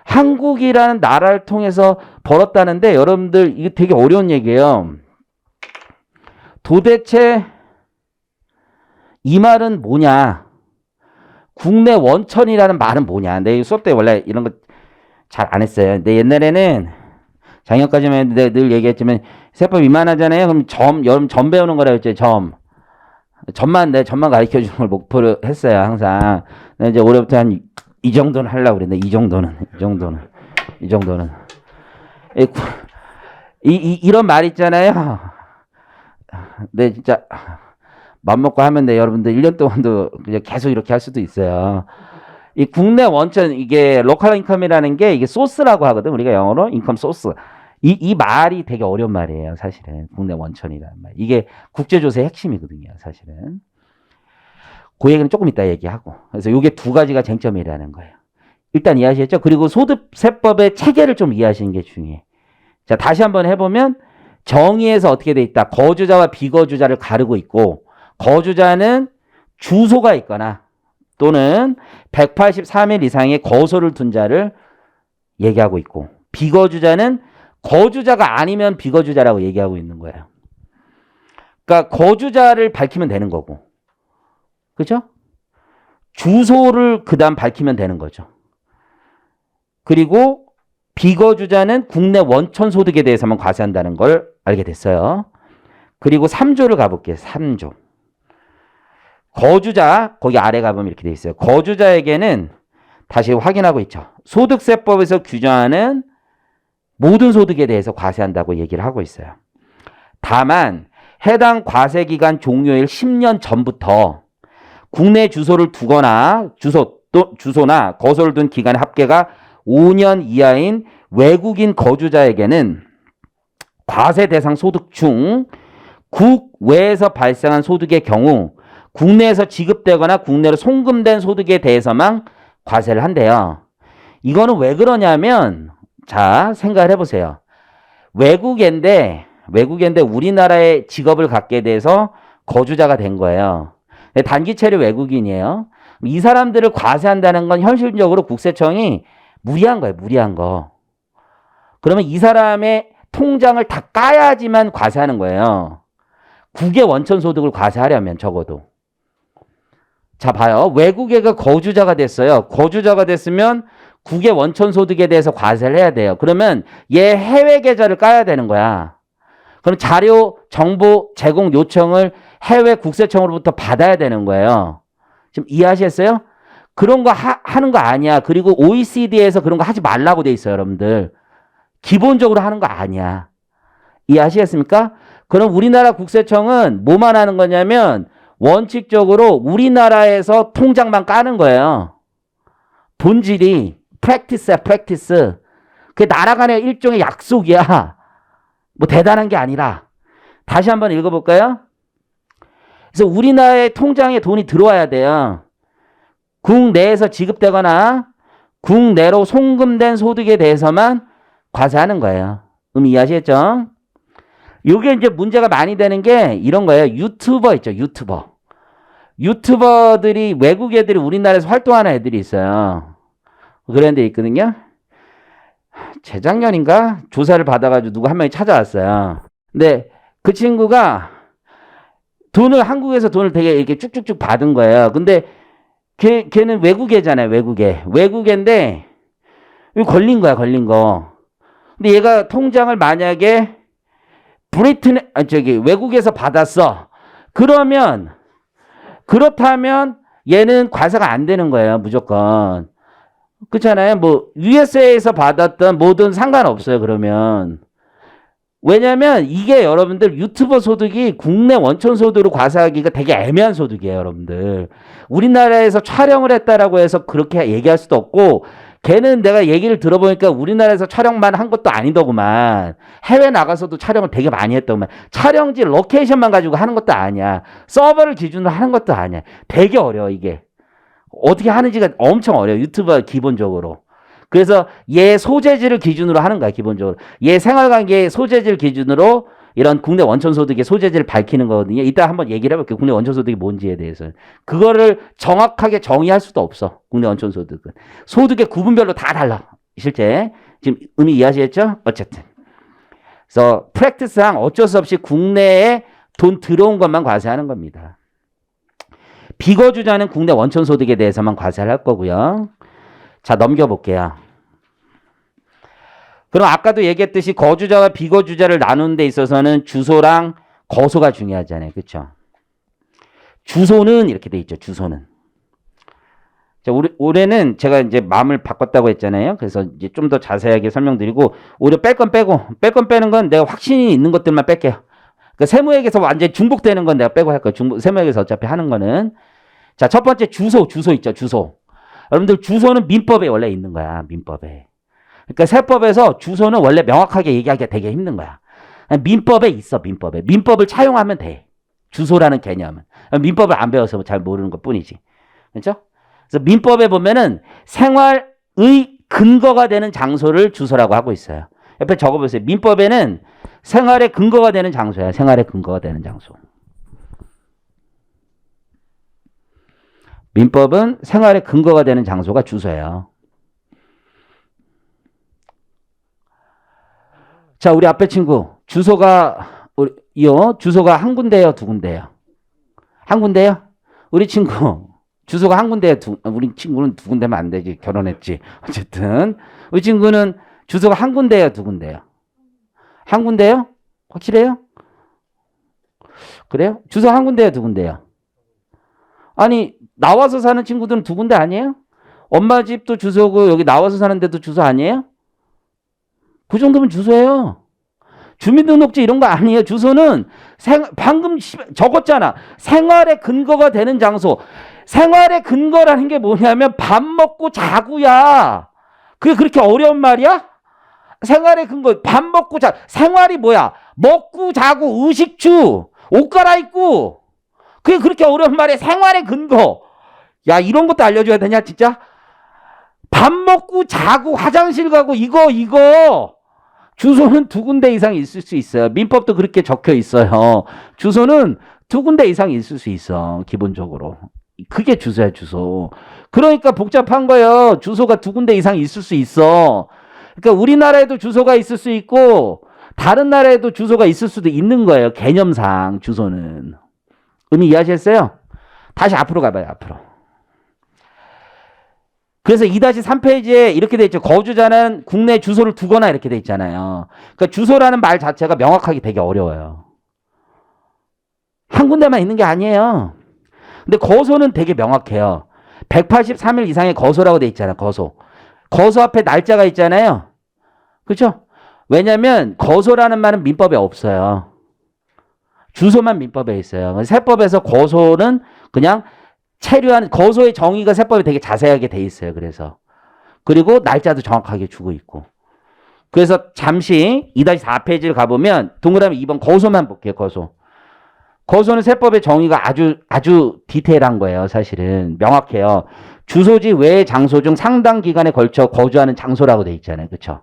한국이라는 나라를 통해서 벌었다는데 여러분들 이게 되게 어려운 얘기예요. 도대체 이 말은 뭐냐? 국내 원천이라는 말은 뭐냐. 내 수업 때 원래 이런 거 잘 안 했어요. 근데 옛날에는 작년까지만 했는데 늘 얘기했지만 세법 이만하잖아요. 그럼 여러분 점 배우는 거라 했죠. 점만 가르쳐 주는 걸 목표로 했어요. 항상. 근데 이제 올해부터 한 이 정도는 하려고 그랬는데 이 정도는. 이런 말 있잖아요. 네, 진짜 맘 먹고 하면 돼. 여러분들 1년 동안도 그냥 계속 이렇게 할 수도 있어요. 이 국내 원천, 이게 로컬 인컴이라는 게 이게 소스라고 하거든. 우리가 영어로 인컴 소스. 이 말이 되게 어려운 말이에요. 사실은 국내 원천이라는 말. 이게 국제조세의 핵심이거든요. 사실은. 그 얘기는 조금 이따 얘기하고. 그래서 이게 두 가지가 쟁점이라는 거예요. 일단 이해하시겠죠? 그리고 소득세법의 체계를 좀 이해하시는 게 중요해. 자, 다시 한번 해보면 정의에서 어떻게 돼 있다. 거주자와 비거주자를 가르고 있고, 거주자는 주소가 있거나 또는 183일 이상의 거소를 둔 자를 얘기하고 있고, 비거주자는 거주자가 아니면 비거주자라고 얘기하고 있는 거예요. 그러니까 거주자를 밝히면 되는 거고, 그죠? 주소를 그다음 밝히면 되는 거죠. 그리고 비거주자는 국내 원천 소득에 대해서만 과세한다는 걸 알게 됐어요. 그리고 3조를 가볼게요. 3조. 거주자, 거기 아래 가보면 이렇게 돼 있어요. 거주자에게는 다시 확인하고 있죠. 소득세법에서 규정하는 모든 소득에 대해서 과세한다고 얘기를 하고 있어요. 다만 해당 과세기간 종료일 10년 전부터 국내 주소를 두거나 주소나 거소를 둔 기간의 합계가 5년 이하인 외국인 거주자에게는 과세 대상 소득 중 국외에서 발생한 소득의 경우 국내에서 지급되거나 국내로 송금된 소득에 대해서만 과세를 한대요. 이거는 왜 그러냐면, 자, 생각을 해보세요. 외국인데 우리나라에 직업을 갖게 돼서 거주자가 된 거예요. 단기체류 외국인이에요. 이 사람들을 과세한다는 건 현실적으로 국세청이 무리한 거예요. 무리한 거. 그러면 이 사람의 통장을 다 까야지만 과세하는 거예요. 국외 원천 소득을 과세하려면 적어도. 자, 봐요. 외국에가 거주자가 됐어요. 거주자가 됐으면 국외 원천 소득에 대해서 과세를 해야 돼요. 그러면 얘 해외 계좌를 까야 되는 거야. 그럼 자료, 정보 제공 요청을 해외 국세청으로부터 받아야 되는 거예요. 지금 이해하셨어요? 그런 거 하는 거 아니야. 그리고 OECD에서 그런 거 하지 말라고 돼 있어요, 여러분들. 기본적으로 하는 거 아니야. 이해하시겠습니까? 그럼 우리나라 국세청은 뭐만 하는 거냐면 원칙적으로 우리나라에서 통장만 까는 거예요. 본질이 프랙티스야, 프랙티스. 그게 나라 간의 일종의 약속이야. 뭐 대단한 게 아니라. 다시 한번 읽어볼까요? 그래서 우리나라의 통장에 돈이 들어와야 돼요. 국내에서 지급되거나 국내로 송금된 소득에 대해서만 과세하는 거예요. 이해하시겠죠? 이게 이제 문제가 많이 되는 게 이런 거예요. 유튜버 있죠, 유튜버. 유튜버들이 외국 애들이 우리나라에서 활동하는 애들이 있어요. 그런 데 있거든요. 재작년인가 조사를 받아가지고 누가 한 명이 찾아왔어요. 근데 그 친구가 한국에서 돈을 되게 이렇게 쭉쭉쭉 받은 거예요. 근데 걔는 외국애잖아요, 외국애. 외국애인데 걸린 거야, 걸린 거. 근데 얘가 통장을 만약에 외국에서 받았어. 그렇다면 얘는 과세가 안 되는 거예요, 무조건. 그렇잖아요. 뭐 USA에서 받았던 뭐든 상관없어요, 그러면. 왜냐면 이게 여러분들 유튜버 소득이 국내 원천 소득으로 과세하기가 되게 애매한 소득이에요, 여러분들. 우리나라에서 촬영을 했다라고 해서 그렇게 얘기할 수도 없고, 걔는 내가 얘기를 들어보니까 우리나라에서 촬영만 한 것도 아니더구만. 해외 나가서도 촬영을 되게 많이 했더구만. 촬영지 로케이션만 가지고 하는 것도 아니야. 서버를 기준으로 하는 것도 아니야. 되게 어려워, 이게. 어떻게 하는지가 엄청 어려워, 유튜버 기본적으로. 그래서 얘 소재지를 기준으로 하는 거야, 기본적으로. 얘 생활관계 소재지를 기준으로 이런 국내 원천소득의 소재지를 밝히는 거거든요. 이따 한번 얘기를 해볼게요. 국내 원천소득이 뭔지에 대해서. 그거를 정확하게 정의할 수도 없어, 국내 원천소득은. 소득의 구분별로 다 달라, 실제. 지금 의미 이해하시겠죠? 어쨌든. 그래서 프랙티스상 어쩔 수 없이 국내에 돈 들어온 것만 과세하는 겁니다. 비거주자는 국내 원천 소득에 대해서만 과세를 할 거고요. 자, 넘겨볼게요. 그럼 아까도 얘기했듯이 거주자와 비거주자를 나누는 데 있어서는 주소랑 거소가 중요하잖아요. 그렇죠? 주소는 이렇게 돼 있죠. 주소는. 자, 올해는 제가 이제 마음을 바꿨다고 했잖아요. 그래서 이제 좀 더 자세하게 설명드리고 오히려 뺄 건 빼는 건 내가 확신이 있는 것들만 뺄게요. 그러니까 세무액에서 완전히 중복되는 건 내가 빼고 할 거예요. 세무액에서 어차피 하는 거는. 자, 첫 번째 주소 있죠. 주소. 여러분들 주소는 민법에 원래 있는 거야. 민법에. 그러니까 세법에서 주소는 원래 명확하게 얘기하기가 되게 힘든 거야. 민법에 있어. 민법을 차용하면 돼. 주소라는 개념은. 민법을 안 배워서 잘 모르는 것 뿐이지. 그렇죠? 그래서 민법에 보면은 생활의 근거가 되는 장소를 주소라고 하고 있어요. 옆에 적어보세요. 민법에는 생활의 근거가 되는 장소야. 생활의 근거가 되는 장소. 민법은 생활의 근거가 되는 장소가 주소예요. 자, 우리 앞에 친구 주소가 한 군데예요, 두 군데예요? 한 군데요? 우리 친구 주소가 한 군데예요, 우리 친구는 두 군데면 안 되지. 결혼했지. 어쨌든 우리 친구는 주소가 한 군데예요, 두 군데예요? 한 군데요? 확실해요? 그래요? 주소 한 군데예요, 두 군데예요? 아니, 나와서 사는 친구들은 두 군데 아니에요? 엄마 집도 주소고 여기 나와서 사는 데도 주소 아니에요? 그 정도면 주소예요. 주민등록지 이런 거 아니에요. 주소는 방금 적었잖아. 생활의 근거가 되는 장소. 생활의 근거라는 게 뭐냐면 밥 먹고 자고야. 그게 그렇게 어려운 말이야? 생활의 근거, 밥 먹고 생활이 뭐야? 먹고 자고 의식주, 옷 갈아입고. 그게 그렇게 어려운 말이야. 생활의 근거. 야, 이런 것도 알려줘야 되냐 진짜? 밥 먹고 자고 화장실 가고 이거. 주소는 두 군데 이상 있을 수 있어요. 민법도 그렇게 적혀 있어요. 주소는 두 군데 이상 있을 수 있어. 기본적으로. 그게 주소야, 주소. 그러니까 복잡한 거예요. 주소가 두 군데 이상 있을 수 있어. 그러니까 우리나라에도 주소가 있을 수 있고 다른 나라에도 주소가 있을 수도 있는 거예요. 개념상 주소는. 의미 이해하셨어요? 다시 앞으로 가봐요. 앞으로. 그래서 2-3페이지에 이렇게 돼 있죠. 거주자는 국내 주소를 두거나 이렇게 돼 있잖아요. 그러니까 주소라는 말 자체가 명확하게 되게 어려워요. 한 군데만 있는 게 아니에요. 근데 거소는 되게 명확해요. 183일 이상의 거소라고 돼 있잖아요. 거소. 거소 앞에 날짜가 있잖아요. 그렇죠? 왜냐면 거소라는 말은 민법에 없어요. 주소만 민법에 있어요. 세법에서 거소는 그냥 체류한 거소의 정의가 세법에 되게 자세하게 돼 있어요. 그리고 날짜도 정확하게 주고 있고. 그래서 잠시 2-4페이지를 가보면 동그라미 2번 거소만 볼게요. 거소는 세법의 정의가 아주 디테일한 거예요. 사실은 명확해요. 주소지 외의 장소 중 상당 기간에 걸쳐 거주하는 장소라고 돼 있잖아요. 그렇죠?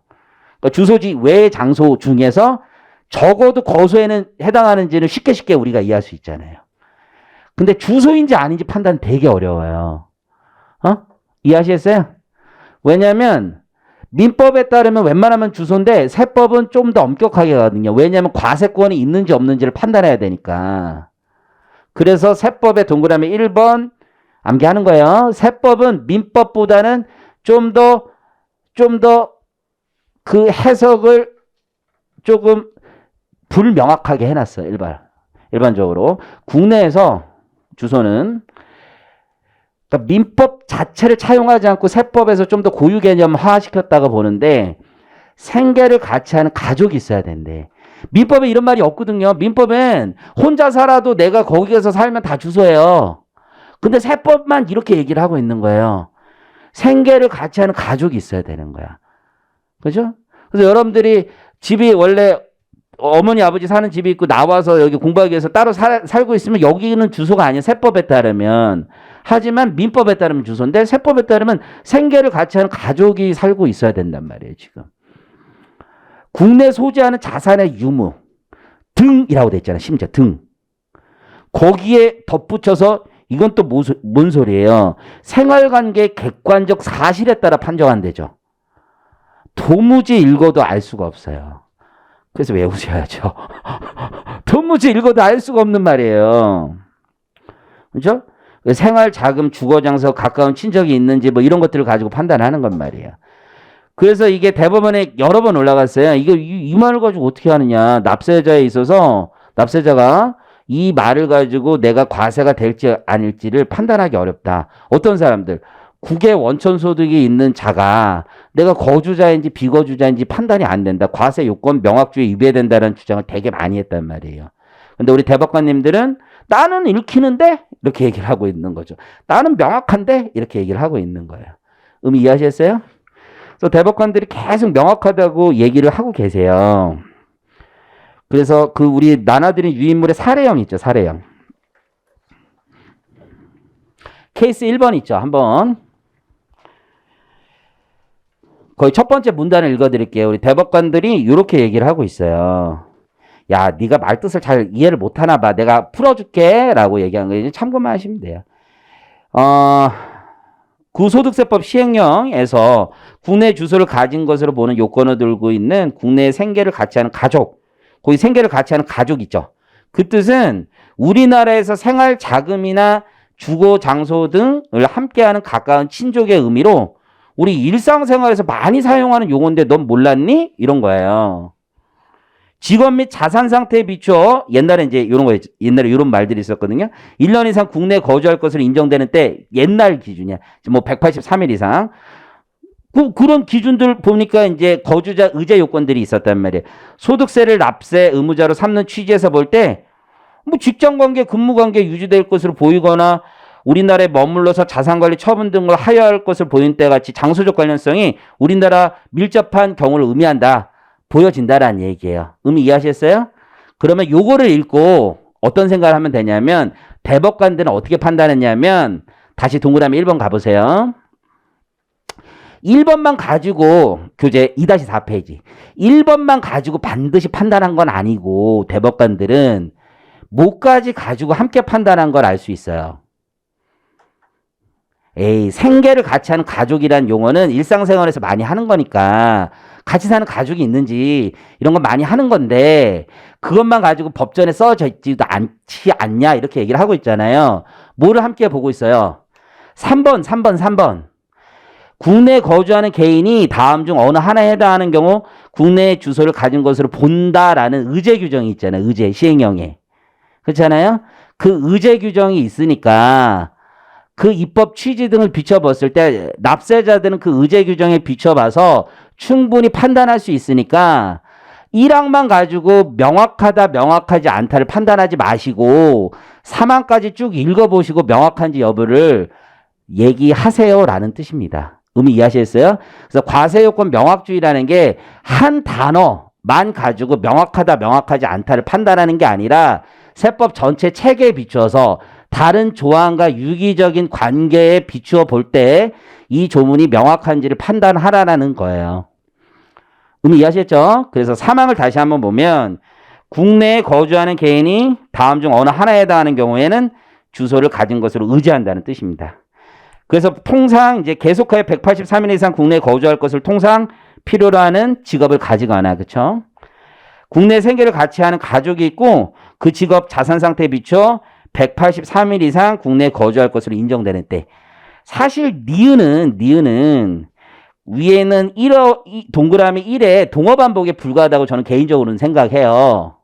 그러니까 주소지 외의 장소 중에서 적어도 거소에는 해당하는지는 쉽게 우리가 이해할 수 있잖아요. 근데 주소인지 아닌지 판단 되게 어려워요. 이해하시겠어요? 왜냐면 민법에 따르면 웬만하면 주소인데 세법은 좀 더 엄격하게 가거든요. 왜냐면 과세권이 있는지 없는지를 판단해야 되니까. 그래서 세법의 동그라미 1번 암기하는 거예요. 세법은 민법보다는 좀 더 그 해석을 조금 불명확하게 해놨어요. 일반적으로. 국내에서 주소는 그러니까 민법 자체를 차용하지 않고 세법에서 좀 더 고유 개념화시켰다고 보는데 생계를 같이 하는 가족이 있어야 된대. 민법에 이런 말이 없거든요. 민법엔 혼자 살아도 내가 거기에서 살면 다 주소예요. 근데 세법만 이렇게 얘기를 하고 있는 거예요. 생계를 같이 하는 가족이 있어야 되는 거야. 그죠? 그래서 여러분들이 집이 원래 어머니 아버지 사는 집이 있고 나와서 여기 공부하기 위해서 따로 살고 있으면 여기는 주소가 아니야. 세법에 따르면. 하지만 민법에 따르면 주소인데 세법에 따르면 생계를 같이 하는 가족이 살고 있어야 된단 말이에요. 지금. 국내 소지하는 자산의 유무 등이라고 돼 있잖아요. 심지어 등. 거기에 덧붙여서 이건 또 뭔 소리예요. 생활관계 객관적 사실에 따라 판정한대죠. 도무지 읽어도 알 수가 없어요. 그래서 외우셔야죠. 도무지 읽어도 알 수가 없는 말이에요. 그렇죠? 생활, 자금, 주거 장소, 가까운 친척이 있는지 뭐 이런 것들을 가지고 판단하는 건 말이에요. 그래서 이게 대법원에 여러 번 올라갔어요. 이거 이 말을 가지고 어떻게 하느냐. 납세자에 있어서 납세자가 이 말을 가지고 내가 과세가 될지 아닐지를 판단하기 어렵다. 어떤 사람들 국외 원천 소득이 있는 자가 내가 거주자인지 비거주자인지 판단이 안 된다. 과세 요건 명확주의에 위배된다는 주장을 되게 많이 했단 말이에요. 근데 우리 대법관님들은 나는 읽히는데 이렇게 얘기를 하고 있는 거죠. 나는 명확한데 이렇게 얘기를 하고 있는 거예요. 의미 이해하셨어요? 그래서 대법관들이 계속 명확하다고 얘기를 하고 계세요. 그래서 그 우리 나눠드린 유인물의 사례형 있죠. 사례형. 케이스 1번 있죠. 한번 거의 첫 번째 문단을 읽어드릴게요. 우리 대법관들이 이렇게 얘기를 하고 있어요. 야, 네가 말뜻을 잘 이해를 못하나 봐. 내가 풀어줄게 라고 얘기한 거예요. 참고만 하시면 돼요. 구소득세법 시행령에서 국내 주소를 가진 것으로 보는 요건을 들고 있는 국내 생계를 같이 하는 가족, 거기 생계를 같이 하는 가족 있죠. 그 뜻은 우리나라에서 생활 자금이나 주거 장소 등을 함께하는 가까운 친족의 의미로 우리 일상생활에서 많이 사용하는 용어인데 넌 몰랐니? 이런 거예요. 직업 및 자산 상태에 비추어 옛날에 이제 이런 거 옛날에 이런 말들이 있었거든요. 1년 이상 국내에 거주할 것으로 인정되는 때 옛날 기준이야. 뭐 183일 이상. 그런 기준들 보니까 이제 거주자 의제 요건들이 있었단 말이에요. 소득세를 납세 의무자로 삼는 취지에서 볼 때 뭐 직장 관계, 근무 관계 유지될 것으로 보이거나 우리나라에 머물러서 자산관리 처분 등을 하여할 것을 보이는 때 같이 장소적 관련성이 우리나라 밀접한 경우를 의미한다. 보여진다라는 얘기예요. 의미 이해하셨어요? 그러면 요거를 읽고 어떤 생각을 하면 되냐면 대법관들은 어떻게 판단했냐면 다시 동그라미 1번 가보세요. 1번만 가지고 교재 2-4페이지 1번만 가지고 반드시 판단한 건 아니고 대법관들은 뭐까지 가지고 함께 판단한 걸 알 수 있어요. 에이, 생계를 같이 하는 가족이란 용어는 일상생활에서 많이 하는 거니까 같이 사는 가족이 있는지 이런 거 많이 하는 건데 그것만 가지고 법전에 써져 있지도 않지 않냐 이렇게 얘기를 하고 있잖아요. 뭐를 함께 보고 있어요? 3번. 국내에 거주하는 개인이 다음 중 어느 하나에 해당하는 경우 국내 주소를 가진 것으로 본다라는 의제 규정이 있잖아요. 의제 시행령에. 그렇잖아요. 그 의제 규정이 있으니까 그 입법 취지 등을 비춰봤을 때 납세자들은 그 의제 규정에 비춰봐서 충분히 판단할 수 있으니까 1항만 가지고 명확하다 명확하지 않다를 판단하지 마시고 3항까지 쭉 읽어보시고 명확한지 여부를 얘기하세요라는 뜻입니다. 의미 이해하셨어요? 그래서 과세요건 명확주의라는 게 한 단어만 가지고 명확하다 명확하지 않다를 판단하는 게 아니라 세법 전체 체계에 비추어서 다른 조항과 유기적인 관계에 비추어 볼 때 이 조문이 명확한지를 판단하라는 거예요. 의미 이해하셨죠? 그래서 3항을 다시 한번 보면 국내에 거주하는 개인이 다음 중 어느 하나에 해당하는 경우에는 주소를 가진 것으로 의지한다는 뜻입니다. 그래서 통상 이제 계속하여 183일 이상 국내에 거주할 것을 통상 필요로 하는 직업을 가지거나 그렇죠? 국내 생계를 같이 하는 가족이 있고 그 직업 자산 상태에 비춰 183일 이상 국내에 거주할 것으로 인정되는 때 사실 니은은 위에는 1어 동그라미 1에 동어 반복에 불과하다고 저는 개인적으로는 생각해요.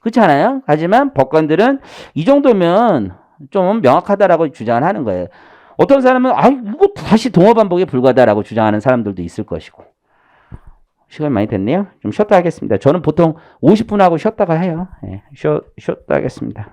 그렇지 않아요? 하지만 법관들은 이 정도면 좀 명확하다라고 주장을 하는 거예요. 어떤 사람은 이거 다시 동어 반복에 불과하다라고 주장하는 사람들도 있을 것이고. 시간이 많이 됐네요. 좀 쉬었다 하겠습니다. 저는 보통 50분 하고 쉬었다가 해요. 네, 쉬었다 하겠습니다.